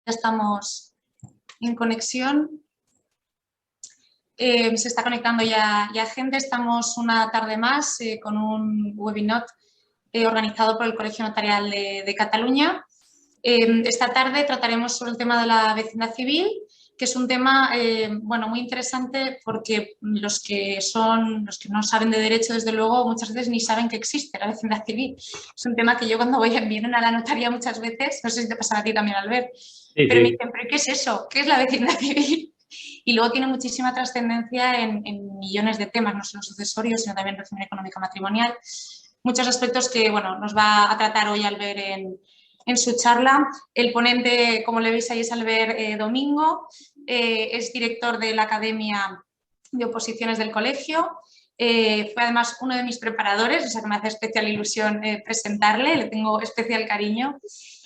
estamos en conexión. Se está conectando ya gente. Estamos una tarde más con un webinar organizado por el Colegio Notarial de Cataluña. Esta tarde trataremos sobre el tema de la vecindad civil, que es un tema bueno, muy interesante porque los que no saben de derecho, desde luego, muchas veces ni saben que existe la vecindad civil. Es un tema que yo cuando vienen a la notaría muchas veces, no sé si te pasa a ti también, Albert, pero me dicen, ¿pero qué es eso? ¿Qué es la vecindad civil? Y luego tiene muchísima trascendencia en millones de temas, no solo sucesorios, sino también régimen económico matrimonial. Muchos aspectos que bueno, nos va a tratar hoy Albert en su charla. El ponente, como le veis ahí, es Albert Domingo, es director de la Academia de Oposiciones del Colegio. Fue además uno de mis preparadores, o sea que me hace especial ilusión presentarle, le tengo especial cariño.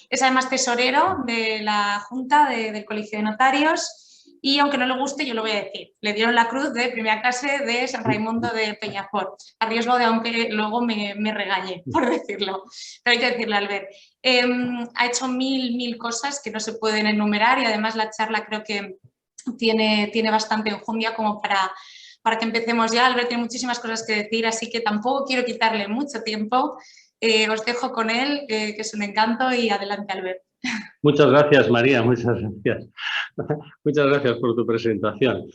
Es además tesorero de la Junta del Colegio de Notarios. Y aunque no le guste, yo lo voy a decir, le dieron la cruz de primera clase de San Raimundo de Peñafort, a riesgo de aunque luego me regañe, por decirlo. Pero hay que decirle, Albert, ha hecho mil cosas que no se pueden enumerar y además la charla creo que tiene bastante enjundia como para que empecemos ya. Albert tiene muchísimas cosas que decir, así que tampoco quiero quitarle mucho tiempo. Os dejo con él, que es un encanto, y adelante, Albert. Muchas gracias, María, muchas gracias. Muchas gracias por tu presentación.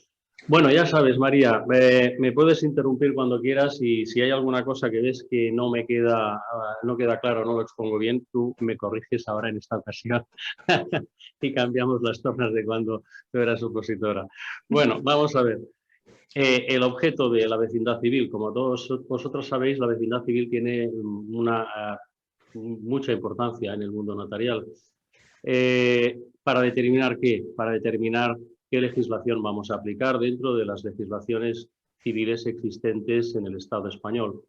Bueno, ya sabes, María, me puedes interrumpir cuando quieras y si hay alguna cosa que ves que no queda claro, no lo expongo bien, tú me corriges ahora en esta ocasión y cambiamos las tornas de cuando tú eras opositora. Bueno, vamos a ver. El objeto de la vecindad civil, como todos vosotros sabéis, la vecindad civil tiene mucha importancia en el mundo notarial. ¿Para determinar qué? Para determinar qué legislación vamos a aplicar dentro de las legislaciones civiles existentes en el Estado español.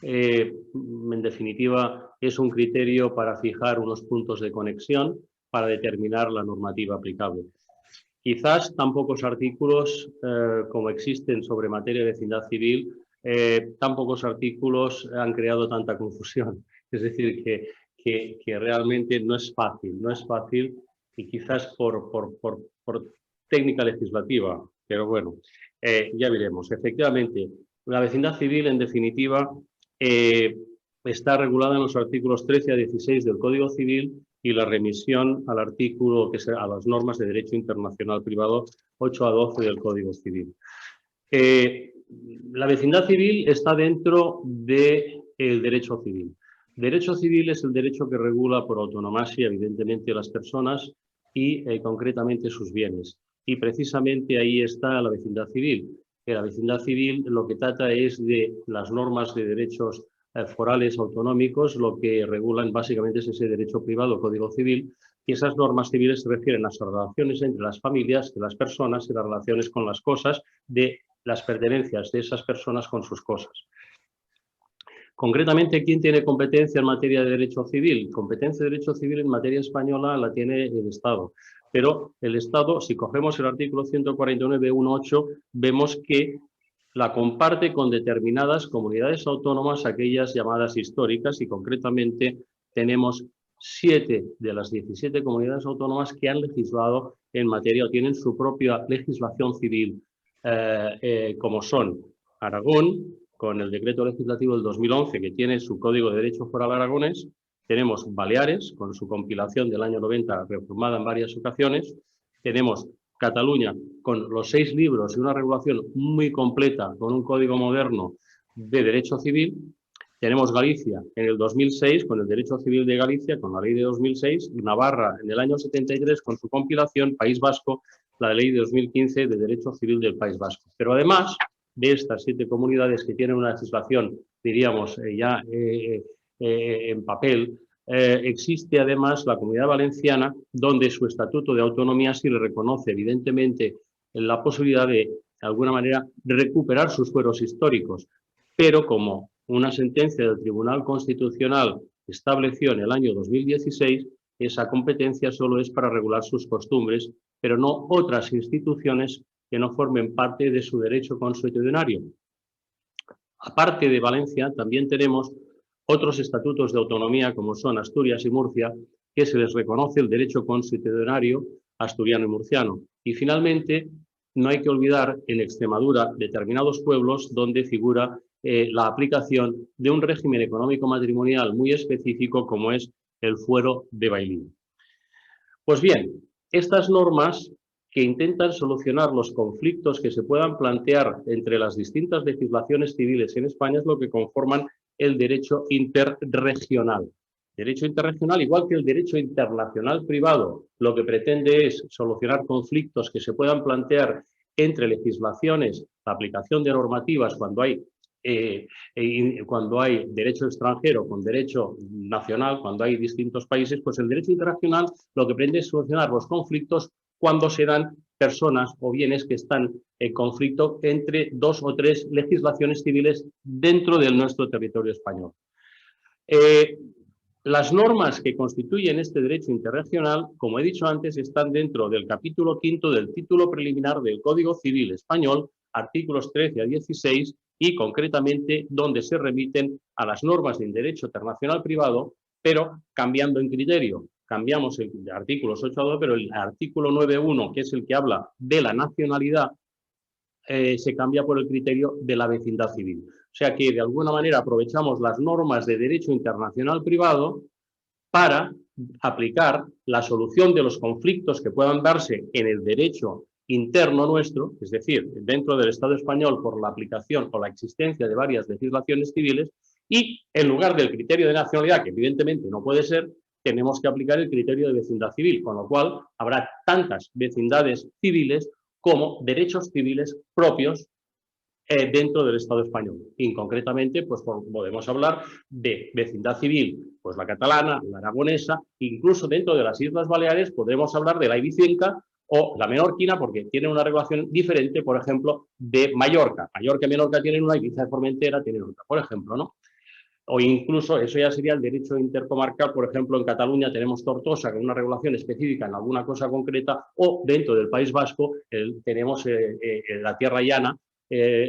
En definitiva, es un criterio para fijar unos puntos de conexión para determinar la normativa aplicable. Quizás tan pocos artículos como existen sobre materia de vecindad civil, tan pocos artículos han creado tanta confusión. Es decir, que realmente no es fácil y quizás por técnica legislativa, pero bueno, ya veremos. Efectivamente, la vecindad civil, en definitiva, está regulada en los artículos 13 a 16 del Código Civil y la remisión al artículo, a las normas de derecho internacional privado 8 a 12 del Código Civil. La vecindad civil está dentro del derecho civil. Derecho civil es el derecho que regula por autonomía, evidentemente, a las personas y concretamente sus bienes. Y precisamente ahí está la vecindad civil. La vecindad civil lo que trata es de las normas de derechos forales autonómicos, lo que regulan básicamente es ese derecho privado, Código Civil, y esas normas civiles se refieren a las relaciones entre las familias, de las personas y las relaciones con las cosas, de las pertenencias de esas personas con sus cosas. Concretamente, ¿quién tiene competencia en materia de derecho civil? Competencia de derecho civil en materia española la tiene el Estado. Pero el Estado, si cogemos el artículo 149.1.8, vemos que la comparte con determinadas comunidades autónomas, aquellas llamadas históricas, y concretamente tenemos 7 de las 17 comunidades autónomas que han legislado en materia o tienen su propia legislación civil, como son Aragón, con el decreto legislativo del 2011, que tiene su Código de Derecho Foral aragonés. Tenemos Baleares, con su compilación del año 90, reformada en varias ocasiones. Tenemos Cataluña, con los 6 libros y una regulación muy completa, con un código moderno de derecho civil. Tenemos Galicia en el 2006, con el derecho civil de Galicia, con la ley de 2006. Navarra en el año 73, con su compilación. País Vasco, la ley de 2015 de derecho civil del País Vasco. Pero además de estas 7 comunidades que tienen una legislación, diríamos, ya en papel, existe además la Comunidad Valenciana, donde su estatuto de autonomía sí le reconoce, evidentemente, la posibilidad de alguna manera, recuperar sus fueros históricos. Pero como una sentencia del Tribunal Constitucional estableció en el año 2016, esa competencia solo es para regular sus costumbres, pero no otras instituciones que no formen parte de su derecho consuetudinario. Aparte de Valencia, también tenemos otros estatutos de autonomía, como son Asturias y Murcia, que se les reconoce el derecho consuetudinario asturiano y murciano. Y finalmente, no hay que olvidar en Extremadura determinados pueblos donde figura la aplicación de un régimen económico matrimonial muy específico como es el fuero de Bailín. Pues bien, estas normas que intentan solucionar los conflictos que se puedan plantear entre las distintas legislaciones civiles en España es lo que conforman el derecho interregional. Derecho interregional, igual que el derecho internacional privado, lo que pretende es solucionar conflictos que se puedan plantear entre legislaciones, la aplicación de normativas cuando hay derecho extranjero con derecho nacional, cuando hay distintos países, pues el derecho internacional lo que pretende es solucionar los conflictos cuando se dan personas o bienes que están en conflicto entre dos o tres legislaciones civiles dentro de nuestro territorio español. Las normas que constituyen este derecho interregional, como he dicho antes, están dentro del capítulo 5 del título preliminar del Código Civil Español, artículos 13 a 16, y concretamente donde se remiten a las normas del derecho internacional privado, pero cambiando en criterio. Cambiamos el artículo 8 a 2, pero el artículo 9.1, que es el que habla de la nacionalidad, se cambia por el criterio de la vecindad civil. O sea que de alguna manera aprovechamos las normas de derecho internacional privado para aplicar la solución de los conflictos que puedan darse en el derecho interno nuestro, es decir, dentro del Estado español por la aplicación o la existencia de varias legislaciones civiles, y en lugar del criterio de nacionalidad, que evidentemente no puede ser, tenemos que aplicar el criterio de vecindad civil, con lo cual habrá tantas vecindades civiles como derechos civiles propios dentro del Estado español. Y concretamente, pues podemos hablar de vecindad civil, pues la catalana, la aragonesa, incluso dentro de las Islas Baleares podemos hablar de la ibicenca o la menorquina, porque tienen una regulación diferente, por ejemplo, de Mallorca. Mallorca y Menorca tienen una, Ibiza y Formentera tienen otra, por ejemplo, ¿no? O incluso, eso ya sería el derecho intercomarcal, por ejemplo, en Cataluña tenemos Tortosa, con una regulación específica en alguna cosa concreta, o dentro del País Vasco tenemos la Tierra Llana,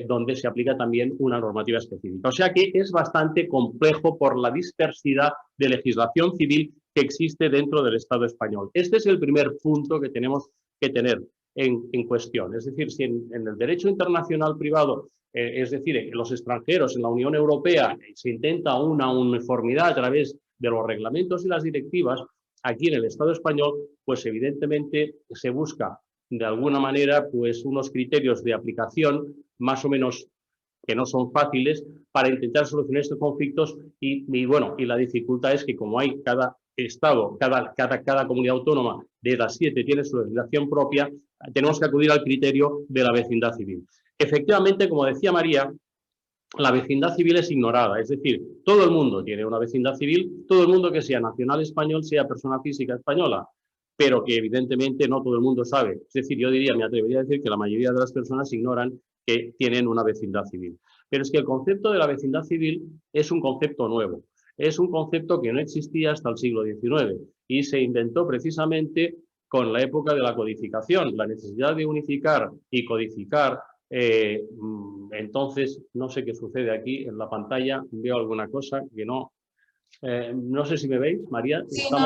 donde se aplica también una normativa específica. O sea que es bastante complejo por la dispersidad de legislación civil que existe dentro del Estado español. Este es el primer punto que tenemos que tener en cuestión. Es decir, si en el derecho internacional privado, es decir, en los extranjeros, en la Unión Europea, se intenta una uniformidad a través de los reglamentos y las directivas, aquí en el Estado español, pues evidentemente se busca de alguna manera pues unos criterios de aplicación más o menos que no son fáciles para intentar solucionar estos conflictos y bueno, y la dificultad es que como hay cada Estado, cada comunidad autónoma de las 7 tiene su legislación propia, tenemos que acudir al criterio de la vecindad civil. Efectivamente, como decía María, la vecindad civil es ignorada, es decir, todo el mundo tiene una vecindad civil, todo el mundo que sea nacional español, sea persona física española, pero que evidentemente no todo el mundo sabe. Es decir, yo diría, me atrevería a decir que la mayoría de las personas ignoran que tienen una vecindad civil. Pero es que el concepto de la vecindad civil es un concepto nuevo. Es un concepto que no existía hasta el siglo XIX y se inventó precisamente con la época de la codificación, la necesidad de unificar y codificar. Entonces, no sé qué sucede aquí en la pantalla, veo alguna cosa que no... no sé si me veis, María. Sí, no,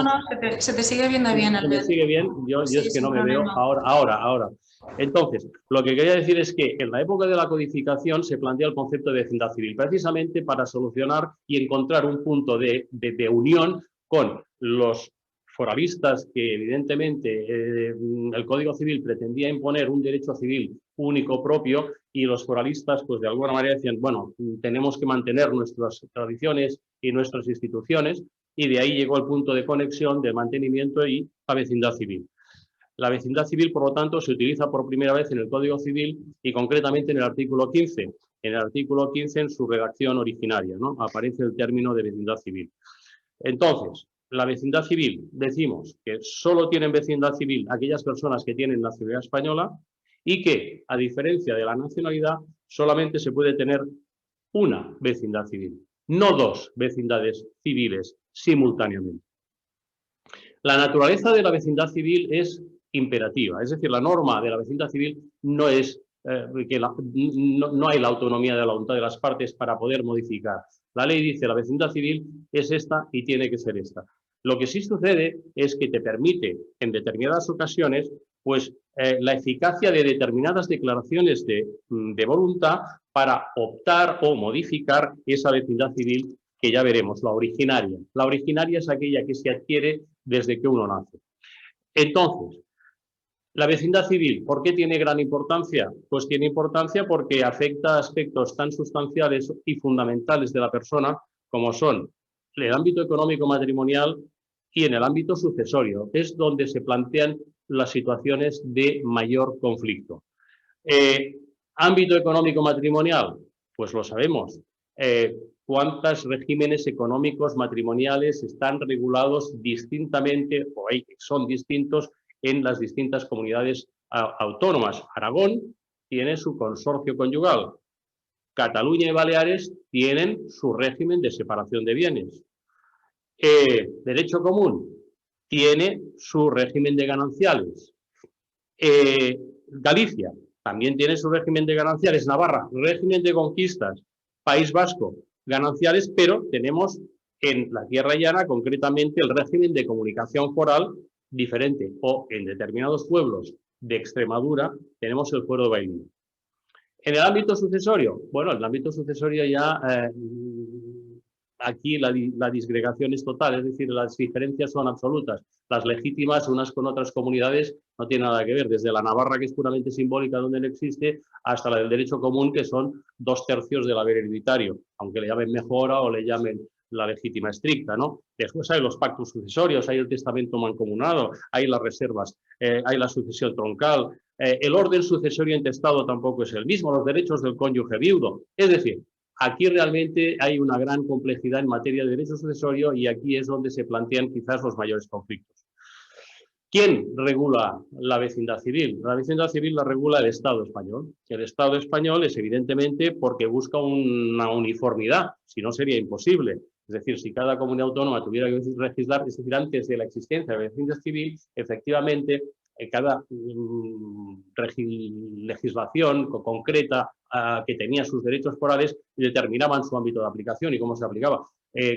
se te sigue viendo bien, Albert. Se me sigue bien, yo sí, es que no me problema. veo ahora. Entonces, lo que quería decir es que en la época de la codificación se plantea el concepto de vecindad civil, precisamente para solucionar y encontrar un punto de unión con los foralistas que evidentemente el Código Civil pretendía imponer un derecho civil único propio y los foralistas pues de alguna manera decían, bueno, tenemos que mantener nuestras tradiciones y nuestras instituciones y de ahí llegó el punto de conexión del mantenimiento y la vecindad civil. La vecindad civil, por lo tanto, se utiliza por primera vez en el Código Civil y concretamente en el artículo 15. En el artículo 15, en su redacción originaria, ¿no? Aparece el término de vecindad civil. Entonces, la vecindad civil, decimos que solo tienen vecindad civil aquellas personas que tienen nacionalidad española y que, a diferencia de la nacionalidad, solamente se puede tener una vecindad civil, no dos vecindades civiles simultáneamente. La naturaleza de la vecindad civil es imperativa, es decir, la norma de la vecindad civil no es no hay la autonomía de la voluntad de las partes para poder modificar. La ley dice la vecindad civil es esta y tiene que ser esta. Lo que sí sucede es que te permite, en determinadas ocasiones, pues la eficacia de determinadas declaraciones de voluntad para optar o modificar esa vecindad civil que ya veremos, la originaria. La originaria es aquella que se adquiere desde que uno nace. Entonces, la vecindad civil, ¿por qué tiene gran importancia? Pues tiene importancia porque afecta a aspectos tan sustanciales y fundamentales de la persona como son el ámbito económico matrimonial y en el ámbito sucesorio. Es donde se plantean las situaciones de mayor conflicto. Ámbito económico matrimonial, pues lo sabemos. ¿Cuántos regímenes económicos matrimoniales están regulados distintamente o son distintos en las distintas comunidades autónomas? Aragón tiene su consorcio conyugal. Cataluña y Baleares tienen su régimen de separación de bienes. Derecho común tiene su régimen de gananciales. Galicia también tiene su régimen de gananciales. Navarra, régimen de conquistas. País Vasco, gananciales, pero tenemos en la Tierra Llana concretamente el régimen de comunicación foral diferente, o en determinados pueblos de Extremadura tenemos el fuero de bailío. En el ámbito sucesorio, bueno, en el ámbito sucesorio ya aquí la disgregación es total, es decir, las diferencias son absolutas. Las legítimas unas con otras comunidades no tienen nada que ver, desde la Navarra, que es puramente simbólica, donde no existe, hasta la del derecho común, que son 2/3 del haber hereditario, aunque le llamen mejora o le llamen la legítima estricta, ¿no? Después hay los pactos sucesorios, hay el testamento mancomunado, hay las reservas, hay la sucesión troncal, el orden sucesorio intestado tampoco es el mismo, los derechos del cónyuge viudo. Es decir, aquí realmente hay una gran complejidad en materia de derecho sucesorio y aquí es donde se plantean quizás los mayores conflictos. ¿Quién regula la vecindad civil? La vecindad civil la regula el Estado español. El Estado español es evidentemente porque busca una uniformidad, si no sería imposible. Es decir, si cada comunidad autónoma tuviera que legislar, es decir, antes de la existencia de la vecindad civil, efectivamente, cada legislación concreta que tenía sus derechos forales determinaban su ámbito de aplicación y cómo se aplicaba.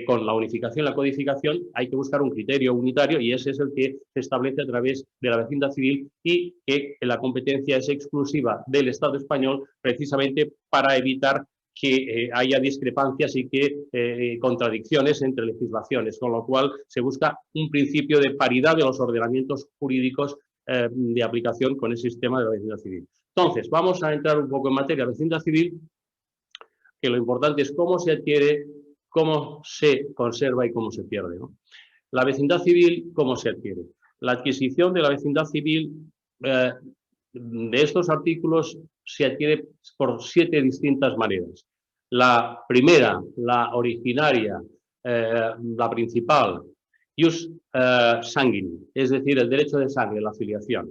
Con la unificación, la codificación, hay que buscar un criterio unitario y ese es el que se establece a través de la vecindad civil y que la competencia es exclusiva del Estado español precisamente para evitar que haya discrepancias y que contradicciones entre legislaciones, con lo cual se busca un principio de paridad de los ordenamientos jurídicos de aplicación con el sistema de la vecindad civil. Entonces, vamos a entrar un poco en materia de vecindad civil, que lo importante es cómo se adquiere, cómo se conserva y cómo se pierde, ¿no? La vecindad civil, ¿cómo se adquiere? La adquisición de la vecindad civil de estos artículos se adquiere por 7 distintas maneras. La primera, la originaria, la principal, ius sanguinis, es decir, el derecho de sangre, la filiación.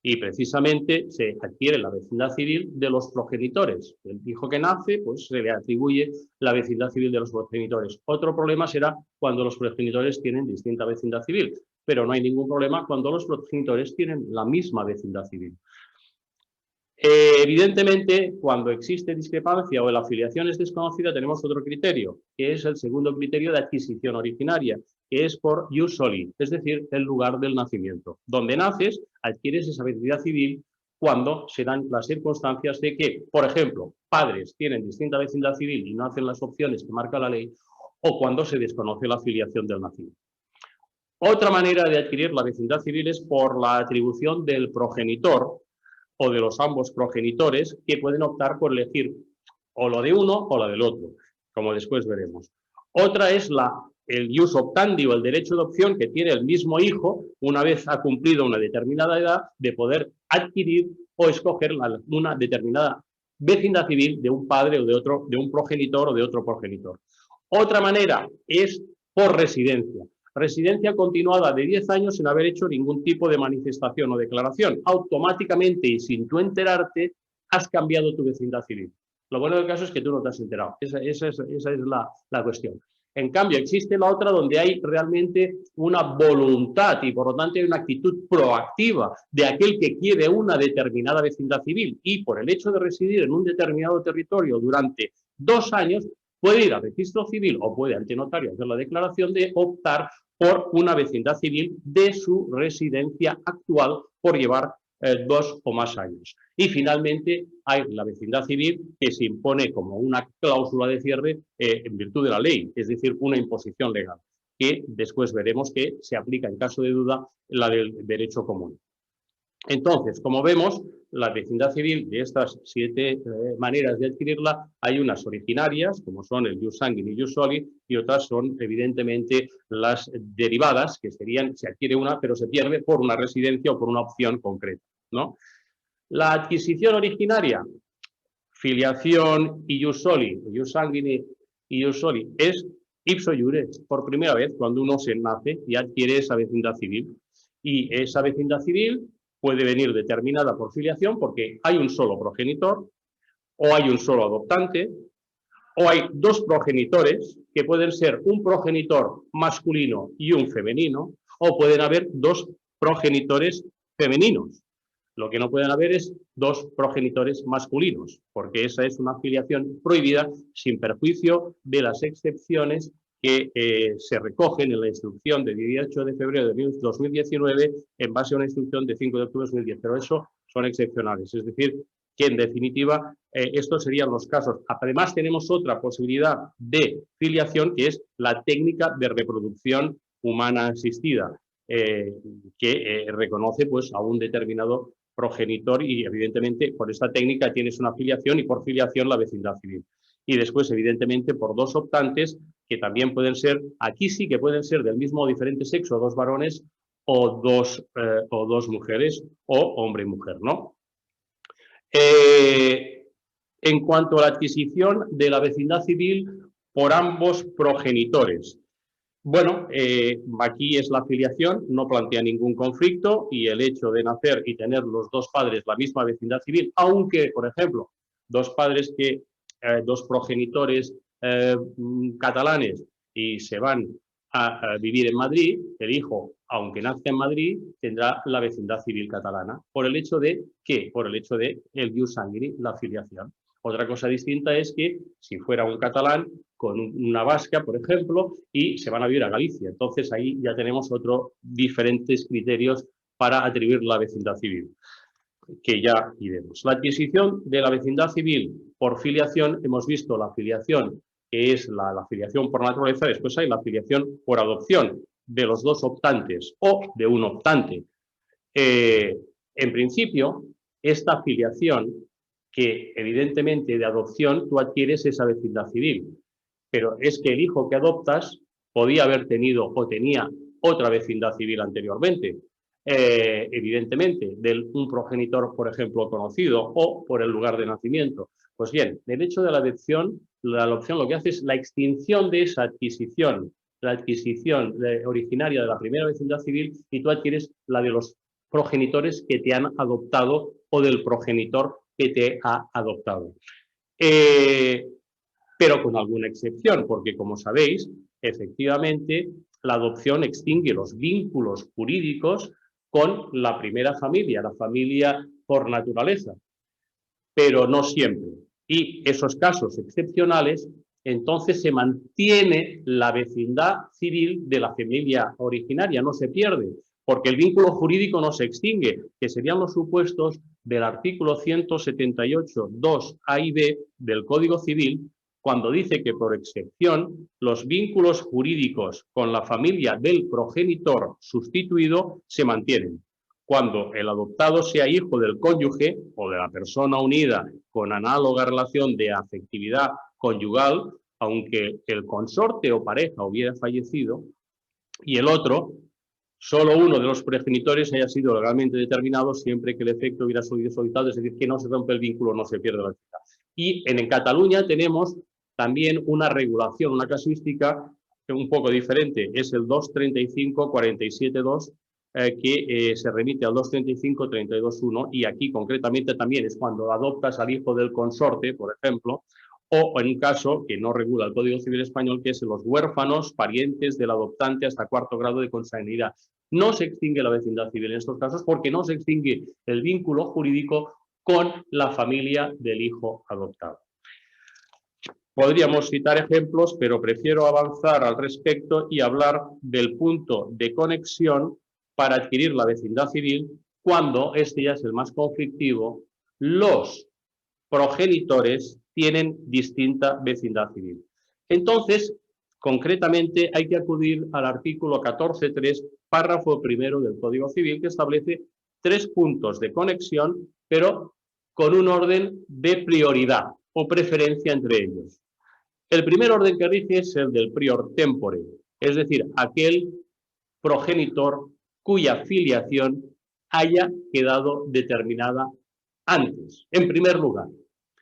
Y precisamente se adquiere la vecindad civil de los progenitores. El hijo que nace, pues se le atribuye la vecindad civil de los progenitores. Otro problema será cuando los progenitores tienen distinta vecindad civil, pero no hay ningún problema cuando los progenitores tienen la misma vecindad civil. Evidentemente, cuando existe discrepancia o la afiliación es desconocida, tenemos otro criterio, que es el segundo criterio de adquisición originaria, que es por ius soli, es decir, el lugar del nacimiento. Donde naces, adquieres esa vecindad civil cuando se dan las circunstancias de que, por ejemplo, padres tienen distinta vecindad civil y no hacen las opciones que marca la ley, o cuando se desconoce la afiliación del nacido. Otra manera de adquirir la vecindad civil es por la atribución del progenitor o de los ambos progenitores, que pueden optar por elegir o lo de uno o la del otro, como después veremos. Otra es el ius optandi o el derecho de opción que tiene el mismo hijo, una vez ha cumplido una determinada edad, de poder adquirir o escoger una determinada vecindad civil de un padre o de otro, de un progenitor o de otro progenitor. Otra manera es por residencia. Residencia continuada de 10 años sin haber hecho ningún tipo de manifestación o declaración. Automáticamente y sin tú enterarte, has cambiado tu vecindad civil. Lo bueno del caso es que tú no te has enterado. Esa es la cuestión. En cambio, existe la otra donde hay realmente una voluntad y por lo tanto hay una actitud proactiva de aquel que quiere una determinada vecindad civil y por el hecho de residir en un determinado territorio durante 2 años, puede ir al registro civil o puede ante notario hacer la declaración de optar por una vecindad civil de su residencia actual por llevar 2 o más años. Y finalmente hay la vecindad civil que se impone como una cláusula de cierre en virtud de la ley, es decir, una imposición legal, que después veremos que se aplica en caso de duda la del derecho común. Entonces, como vemos, la vecindad civil, de estas 7 maneras de adquirirla, hay unas originarias, como son el jus sanguinis y jus soli, y otras son, evidentemente, las derivadas, que serían, se adquiere una, pero se pierde por una residencia o por una opción concreta, ¿no? La adquisición originaria, filiación y jus soli, jus sanguinis y jus soli, es ipso iure, por primera vez, cuando uno se nace y adquiere esa vecindad civil. Y esa vecindad civil puede venir determinada por filiación porque hay un solo progenitor, o hay un solo adoptante, o hay 2 progenitores, que pueden ser un progenitor masculino y un femenino, o pueden haber 2 progenitores femeninos. Lo que no pueden haber es 2 progenitores masculinos, porque esa es una filiación prohibida sin perjuicio de las excepciones que se recogen en la instrucción de 18 de febrero de 2019 en base a una instrucción de 5 de octubre de 2010, pero eso son excepcionales, es decir, que en definitiva estos serían los casos. Además tenemos otra posibilidad de filiación que es la técnica de reproducción humana asistida, que reconoce pues a un determinado progenitor y evidentemente por esta técnica tienes una filiación y por filiación la vecindad civil. Y después evidentemente por 2 optantes que también pueden ser, aquí sí que pueden ser del mismo o diferente sexo, 2 varones o dos mujeres o hombre y mujer, ¿no? En cuanto a la adquisición de la vecindad civil por ambos progenitores. Bueno, aquí es la filiación, no plantea ningún conflicto y el hecho de nacer y tener los 2 padres la misma vecindad civil, aunque, por ejemplo, 2 padres que, 2 progenitores catalanes y se van a vivir en Madrid, el hijo, aunque nazca en Madrid, tendrá la vecindad civil catalana. ¿Por el hecho de qué? Por el hecho de el jus sanguinis, la filiación. Otra cosa distinta es que si fuera un catalán con una vasca, por ejemplo, y se van a vivir a Galicia. Entonces ahí ya tenemos otros diferentes criterios para atribuir la vecindad civil, que ya iremos. La adquisición de la vecindad civil por filiación, hemos visto la filiación, que es la filiación por naturaleza, después hay la filiación por adopción de los 2 optantes o de un optante. En principio, esta filiación, que evidentemente de adopción tú adquieres esa vecindad civil, pero es que el hijo que adoptas podía haber tenido o tenía otra vecindad civil anteriormente, evidentemente, de un progenitor, por ejemplo, conocido o por el lugar de nacimiento. Pues bien, el hecho de la adopción lo que hace es la extinción de esa adquisición, la adquisición originaria de la primera vecindad civil y tú adquieres la de los progenitores que te han adoptado o del progenitor que te ha adoptado. Pero con alguna excepción, porque como sabéis, efectivamente, la adopción extingue los vínculos jurídicos con la primera familia, la familia por naturaleza, pero no siempre. Y esos casos excepcionales, entonces se mantiene la vecindad civil de la familia originaria, no se pierde, porque el vínculo jurídico no se extingue, que serían los supuestos del artículo 178, 2A y B del Código Civil, cuando dice que por excepción los vínculos jurídicos con la familia del progenitor sustituido se mantienen. Cuando el adoptado sea hijo del cónyuge o de la persona unida con análoga relación de afectividad conyugal, aunque el consorte o pareja hubiera fallecido y el otro, solo uno de los progenitores haya sido legalmente determinado siempre que el efecto hubiera sido solicitado, es decir, que no se rompe el vínculo, no se pierde la vida. Y en Cataluña tenemos también una regulación, una casuística un poco diferente, es el 235-47-2, que se remite al 235-32-1 y aquí concretamente también es cuando adoptas al hijo del consorte, por ejemplo, o en un caso que no regula el Código Civil Español, que es los huérfanos, parientes del adoptante hasta 4º grado de consanguinidad. No se extingue la vecindad civil en estos casos porque no se extingue el vínculo jurídico con la familia del hijo adoptado. Podríamos citar ejemplos, pero prefiero avanzar al respecto y hablar del punto de conexión para adquirir la vecindad civil cuando este ya es el más conflictivo. Los progenitores tienen distinta vecindad civil. Entonces, concretamente, hay que acudir al artículo 14.3, párrafo primero del Código Civil, que establece 3 puntos de conexión, pero con un orden de prioridad o preferencia entre ellos. El primer orden que rige es el del prior tempore, es decir, aquel progenitor cuya filiación haya quedado determinada antes, en primer lugar.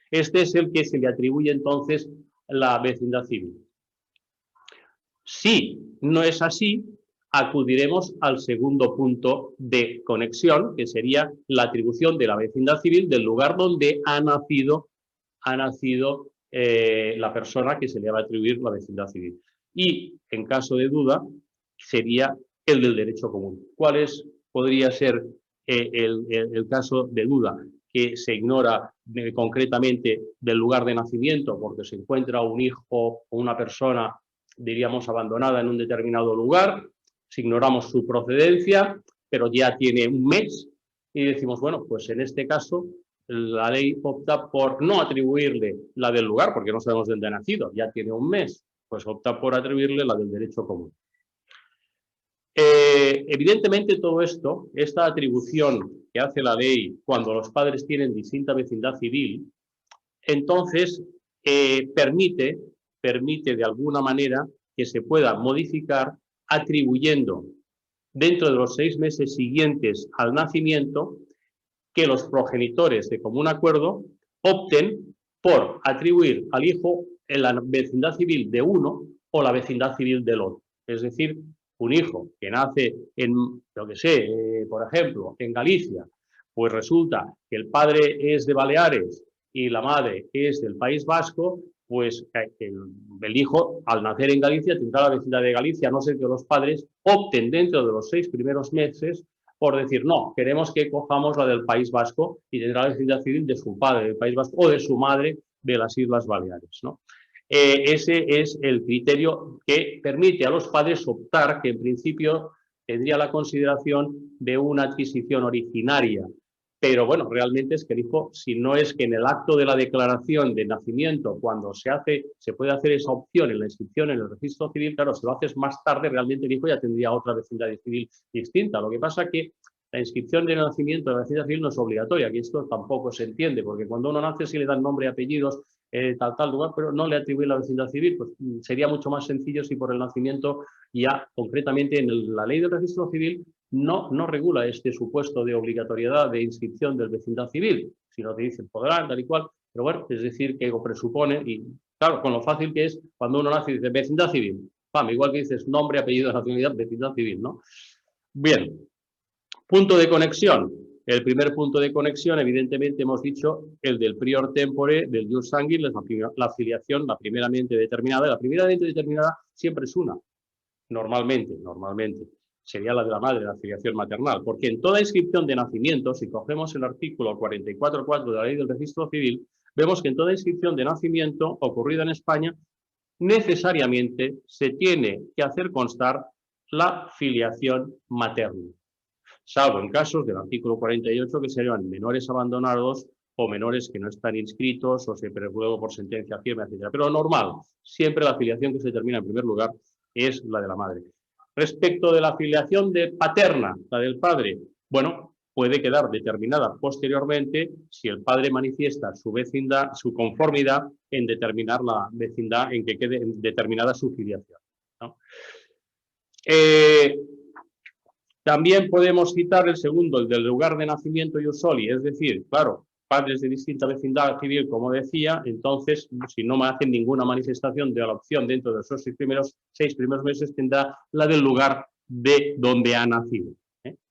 Este es el que se le atribuye entonces la vecindad civil. Si no es así, acudiremos al segundo punto de conexión, que sería la atribución de la vecindad civil del lugar donde ha nacido la persona que se le va a atribuir la vecindad civil. Y, en caso de duda, sería el del derecho común. ¿Cuál podría ser el caso de duda? Que se ignora concretamente del lugar de nacimiento porque se encuentra un hijo o una persona, diríamos, abandonada en un determinado lugar, si ignoramos su procedencia, pero ya tiene un mes y decimos, bueno, pues en este caso la ley opta por no atribuirle la del lugar, porque no sabemos dónde ha nacido, ya tiene un mes, pues opta por atribuirle la del derecho común. Evidentemente todo esto, esta atribución que hace la ley cuando los padres tienen distinta vecindad civil, entonces permite de alguna manera que se pueda modificar atribuyendo dentro de los 6 meses siguientes al nacimiento que los progenitores de común acuerdo opten por atribuir al hijo en la vecindad civil de uno o la vecindad civil del otro. Es decir, un hijo que nace en, lo que sé, por ejemplo, en Galicia, pues resulta que el padre es de Baleares y la madre es del País Vasco, pues el hijo, al nacer en Galicia, tendrá la vecindad de Galicia, a no ser que los padres opten dentro de los 6 primeros meses por decir, no, queremos que cojamos la del País Vasco y tendrá la vecindad civil de su padre del País Vasco o de su madre de las Islas Baleares, ¿no? Ese es el criterio que permite a los padres optar, que en principio tendría la consideración de una adquisición originaria. Pero bueno, realmente es que el hijo, si no es que en el acto de la declaración de nacimiento, cuando se puede hacer esa opción en la inscripción en el registro civil, claro, si lo haces más tarde, realmente el hijo ya tendría otra vecindad civil distinta. Lo que pasa es que la inscripción de nacimiento de la vecindad civil no es obligatoria, que esto tampoco se entiende, porque cuando uno nace sí le dan nombre y apellidos, tal lugar, pero no le atribuye la vecindad civil, pues sería mucho más sencillo si por el nacimiento ya concretamente en la ley del registro civil no regula este supuesto de obligatoriedad de inscripción del vecindad civil, sino te dicen podrán, tal y cual, pero bueno, es decir, que lo presupone y claro, con lo fácil que es cuando uno nace y dice vecindad civil, pam, igual que dices nombre, apellido, nacionalidad, vecindad civil, ¿no? Bien, punto de conexión. El primer punto de conexión, evidentemente, hemos dicho el del prior tempore, del jus sanguinis, la filiación, la primeramente determinada. La primeramente determinada siempre es una, normalmente. Sería la de la madre, la filiación maternal, porque en toda inscripción de nacimiento, si cogemos el artículo 44.4 de la Ley del Registro Civil, vemos que en toda inscripción de nacimiento ocurrida en España, necesariamente se tiene que hacer constar la filiación materna, salvo en casos del artículo 48 que serían menores abandonados o menores que no están inscritos o se luego por sentencia firme, etc. Pero normal, siempre la filiación que se determina en primer lugar es la de la madre. Respecto de la filiación paterna, la del padre, bueno, puede quedar determinada posteriormente si el padre manifiesta su vecindad, su conformidad en determinar la vecindad en que quede determinada su filiación, ¿no? También podemos citar el segundo, el del lugar de nacimiento ius soli, es decir, claro, padres de distinta vecindad civil, como decía, entonces, si no me hacen ninguna manifestación de la opción dentro de esos 6 primeros meses, tendrá la del lugar de donde ha nacido.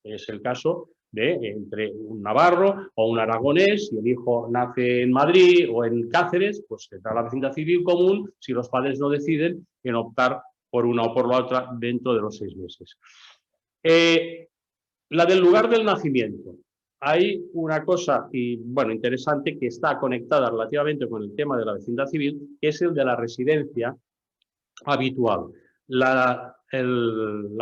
Es el caso de entre un navarro o un aragonés, si el hijo nace en Madrid o en Cáceres, pues tendrá la vecindad civil común si los padres no deciden en optar por una o por la otra dentro de los 6 meses. La del lugar del nacimiento. hay una cosa interesante que está conectada relativamente con el tema de la vecindad civil, que es el de la residencia habitual. La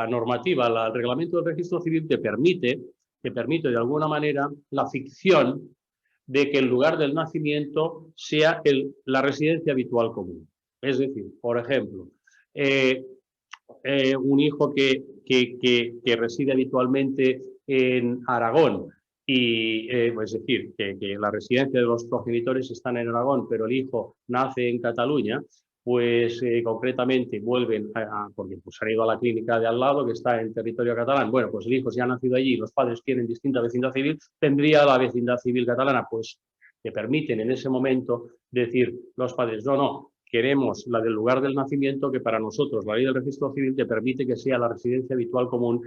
normativa, el reglamento del registro civil te permite de alguna manera la ficción de que el lugar del nacimiento sea la residencia habitual común. Es decir, por ejemplo, un hijo que reside habitualmente en Aragón y es decir, que la residencia de los progenitores están en Aragón, pero el hijo nace en Cataluña, pues concretamente vuelven porque pues, han ido a la clínica de al lado que está en territorio catalán. Bueno, pues el hijo se ha nacido allí, los padres tienen distinta vecindad civil, tendría la vecindad civil catalana, pues te permiten en ese momento decir los padres, no, queremos la del lugar del nacimiento, que para nosotros la ley del registro civil te permite que sea la residencia habitual común,